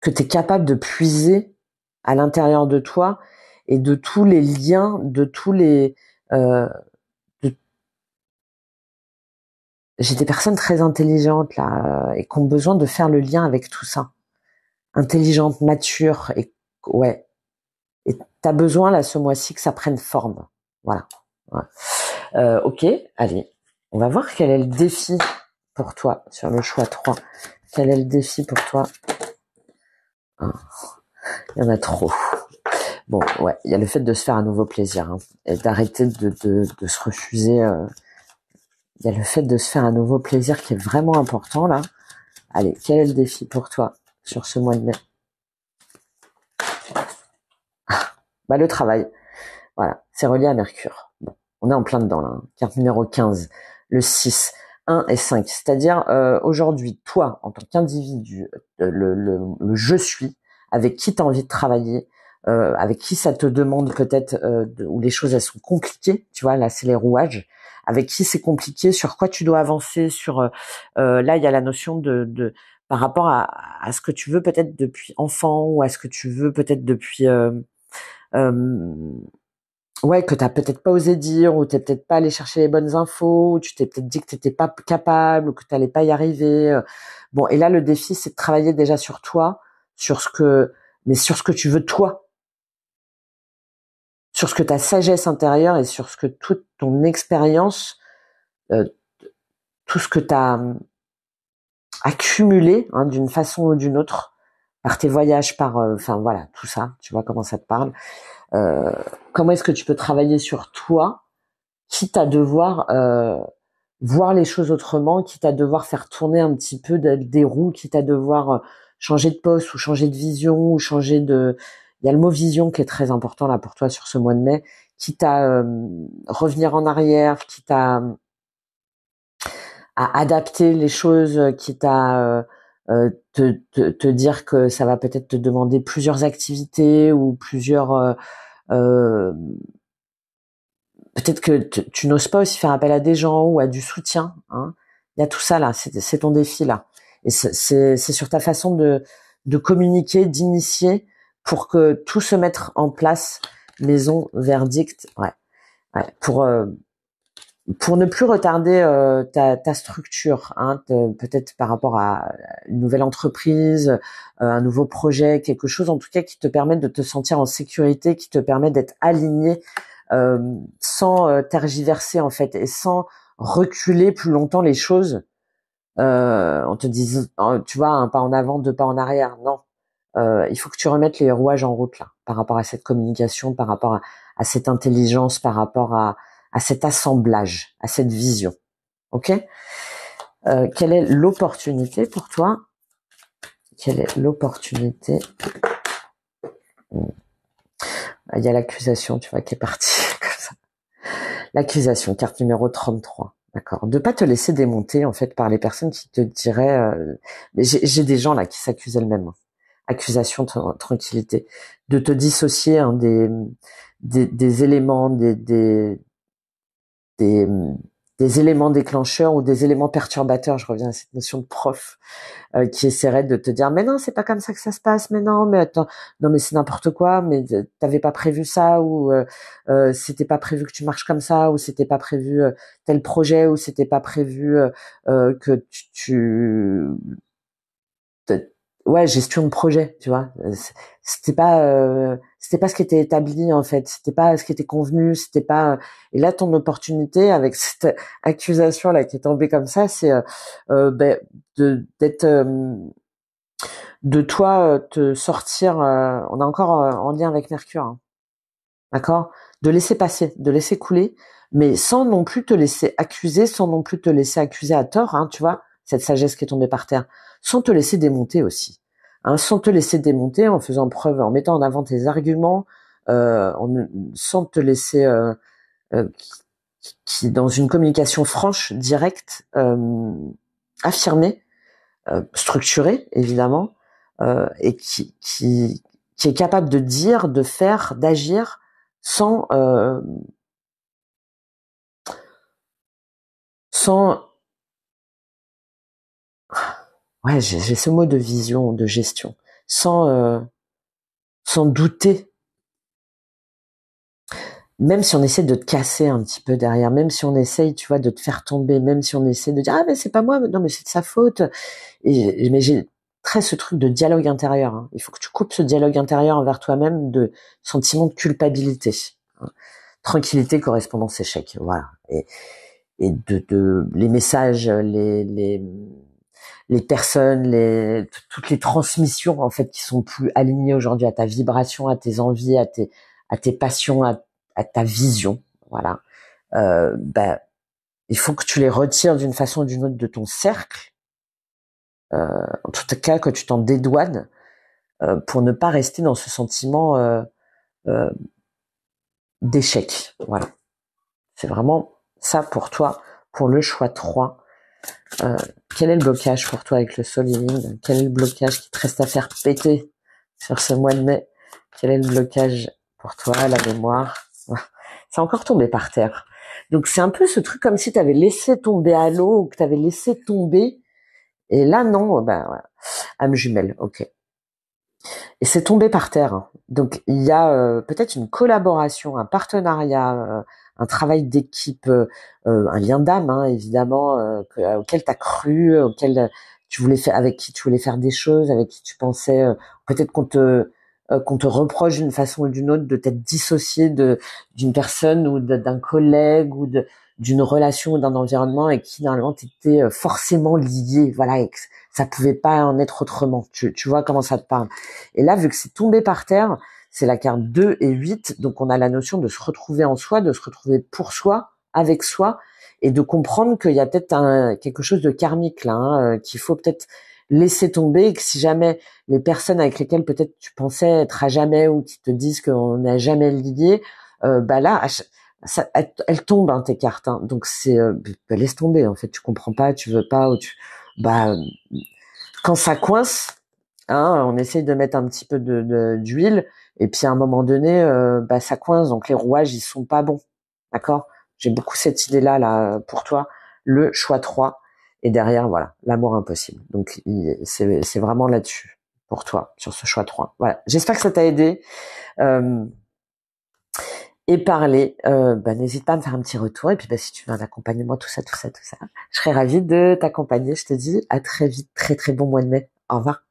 que tu es capable de puiser à l'intérieur de toi et de tous les liens, de tous les... J'ai des personnes très intelligentes là et qui ont besoin de faire le lien avec tout ça. Intelligentes, matures et ouais. Et t'as besoin là ce mois-ci que ça prenne forme. Voilà. Ouais. Ok, allez. On va voir quel est le défi pour toi sur le choix 3. Quel est le défi pour toi? Il y en a trop. Bon, ouais, il y a le fait de se faire un nouveau plaisir hein, et d'arrêter de se refuser. Il y a le fait de se faire un nouveau plaisir qui est vraiment important là. Allez, quel est le défi pour toi sur ce mois de mai? Bah le travail. Voilà, c'est relié à Mercure. Bon, on est en plein dedans là. Hein. Carte numéro 15, le 6, 1 et 5. C'est-à-dire aujourd'hui, toi, en tant qu'individu, le je suis, avec qui tu as envie de travailler, avec qui ça te demande peut-être où les choses elles sont compliquées, tu vois, là c'est les rouages, avec qui c'est compliqué, sur quoi tu dois avancer, sur là il y a la notion de par rapport à ce que tu veux peut-être depuis enfant ou à ce que tu veux peut-être depuis ouais, que t'as peut-être pas osé dire, ou t'es peut-être pas allé chercher les bonnes infos, ou tu t'es peut-être dit que t'étais pas capable, ou que t'allais pas y arriver. Bon, et là, le défi, c'est de travailler déjà sur toi, mais sur ce que tu veux toi, sur ce que ta sagesse intérieure et sur ce que toute ton expérience, euh, tout ce que t'as accumulé, hein, d'une façon ou d'une autre, par tes voyages, enfin voilà, tout ça, tu vois comment ça te parle. Euh, Comment est-ce que tu peux travailler sur toi, quitte à devoir voir les choses autrement, quitte à devoir faire tourner un petit peu des roues, quitte à devoir changer de poste ou changer de vision ou changer de... Il y a le mot vision qui est très important là pour toi sur ce mois de mai, quitte à revenir en arrière, quitte à adapter les choses, quitte à te dire que ça va peut-être te demander plusieurs activités ou plusieurs... euh, peut-être que tu n'oses pas aussi faire appel à des gens ou à du soutien. Hein. Il y a tout ça là, c'est ton défi là. Et c'est sur ta façon de communiquer, d'initier pour que tout se mette en place. Maison, verdict, ouais, ouais pour ne plus retarder ta structure, hein, peut-être par rapport à une nouvelle entreprise, un nouveau projet, quelque chose en tout cas qui te permette de te sentir en sécurité, qui te permet d'être aligné euh, sans tergiverser en fait et sans reculer plus longtemps les choses. On te dit, tu vois, un pas en avant, deux pas en arrière. Non, il faut que tu remettes les rouages en route là, par rapport à cette communication, par rapport à cette intelligence, par rapport à cet assemblage, à cette vision. Ok. Quelle est l'opportunité pour toi? Quelle est l'opportunité? Il y a l'accusation, tu vois, qui est partie comme ça. L'accusation, carte numéro 33. D'accord. De pas te laisser démonter, en fait, par les personnes qui te diraient, mais j'ai des gens là qui s'accusent elles-mêmes. Hein. Accusation, tranquillité. De te dissocier hein, des éléments, des, des éléments déclencheurs ou des éléments perturbateurs. Je reviens à cette notion de prof qui essaierait de te dire mais non c'est pas comme ça que ça se passe, mais non mais attends, non mais c'est n'importe quoi, mais t'avais pas prévu ça ou c'était pas prévu que tu marches comme ça ou c'était pas prévu tel projet ou c'était pas prévu que ouais, gestion de projet, tu vois. C'était pas ce qui était établi en fait, c'était pas ce qui était convenu, c'était pas et là ton opportunité avec cette accusation là qui est tombée comme ça, c'est ben, d'être de toi te sortir on est encore en lien avec Mercure. Hein, d'accord? De laisser passer, de laisser couler, mais sans non plus te laisser accuser, sans non plus te laisser accuser à tort, hein, tu vois, cette sagesse qui est tombée par terre, sans te laisser démonter aussi. Hein, sans te laisser démonter en faisant preuve, en mettant en avant tes arguments, sans te laisser euh, dans une communication franche, directe, affirmée, structurée évidemment, et qui est capable de dire, de faire, d'agir sans sans ouais j'ai ce mot de vision, de gestion, sans sans douter. Même si on essaie de te casser un petit peu derrière, même si on essaye, tu vois, de te faire tomber, même si on essaie de dire, ah, mais c'est pas moi, non, mais c'est de sa faute. Mais j'ai très ce truc de dialogue intérieur, hein. Il faut que tu coupes ce dialogue intérieur envers toi-même de sentiment de culpabilité, hein. Tranquillité, correspondance, échec. Voilà. Et les messages, les personnes, toutes les transmissions, en fait, qui sont plus alignées aujourd'hui à ta vibration, à tes envies, à tes passions, à ta vision. Voilà. Ben, il faut que tu les retires d'une façon ou d'une autre de ton cercle. En tout cas, que tu t'en dédouanes, pour ne pas rester dans ce sentiment euh, d'échec. Voilà. C'est vraiment ça pour toi, pour le choix 3. Quel est le blocage pour toi avec le soul healing? Quel est le blocage qui te reste à faire péter sur ce mois de mai? Quel est le blocage pour toi, la mémoire? C'est encore tombé par terre. Donc c'est un peu ce truc comme si tu avais laissé tomber à l'eau ou que tu avais laissé tomber. Et là, non, ben ouais. Âme jumelle, ok. Et c'est tombé par terre. Donc il y a peut-être une collaboration, un partenariat, un travail d'équipe, un lien d'âme, hein, évidemment, auquel tu as cru, auquel tu voulais faire, avec qui tu voulais faire des choses, avec qui tu pensais, peut-être qu'on te reproche d'une façon ou d'une autre de t'être dissocié d'une personne ou d'un collègue ou d'une relation ou d'un environnement et qui normalement t'étais forcément lié, voilà, et que ça pouvait pas en être autrement. Tu vois comment ça te parle. Et là, vu que c'est tombé par terre, c'est la carte 2 et 8, donc on a la notion de se retrouver en soi, de se retrouver pour soi, avec soi, et de comprendre qu'il y a peut-être quelque chose de karmique là, hein, qu'il faut peut-être laisser tomber, et que si jamais les personnes avec lesquelles peut-être tu pensais être à jamais ou qui te disent qu'on n'est jamais lié, bah là, elles tombent, hein, tes cartes, hein. Donc c'est laisse tomber, en fait, tu comprends pas, tu veux pas, ou bah quand ça coince, hein, on essaye de mettre un petit peu d'huile, et puis à un moment donné, bah ça coince, donc les rouages ils sont pas bons, d'accord? J'ai beaucoup cette idée-là là pour toi, le choix 3, et derrière voilà, l'amour impossible. Donc c'est vraiment là-dessus pour toi sur ce choix 3. Voilà, j'espère que ça t'a aidé. Et parler, bah, n'hésite pas à me faire un petit retour, et puis bah, si tu veux un accompagnement, tout ça, je serais ravie de t'accompagner. Je te dis à très vite, très très bon mois de mai. Au revoir.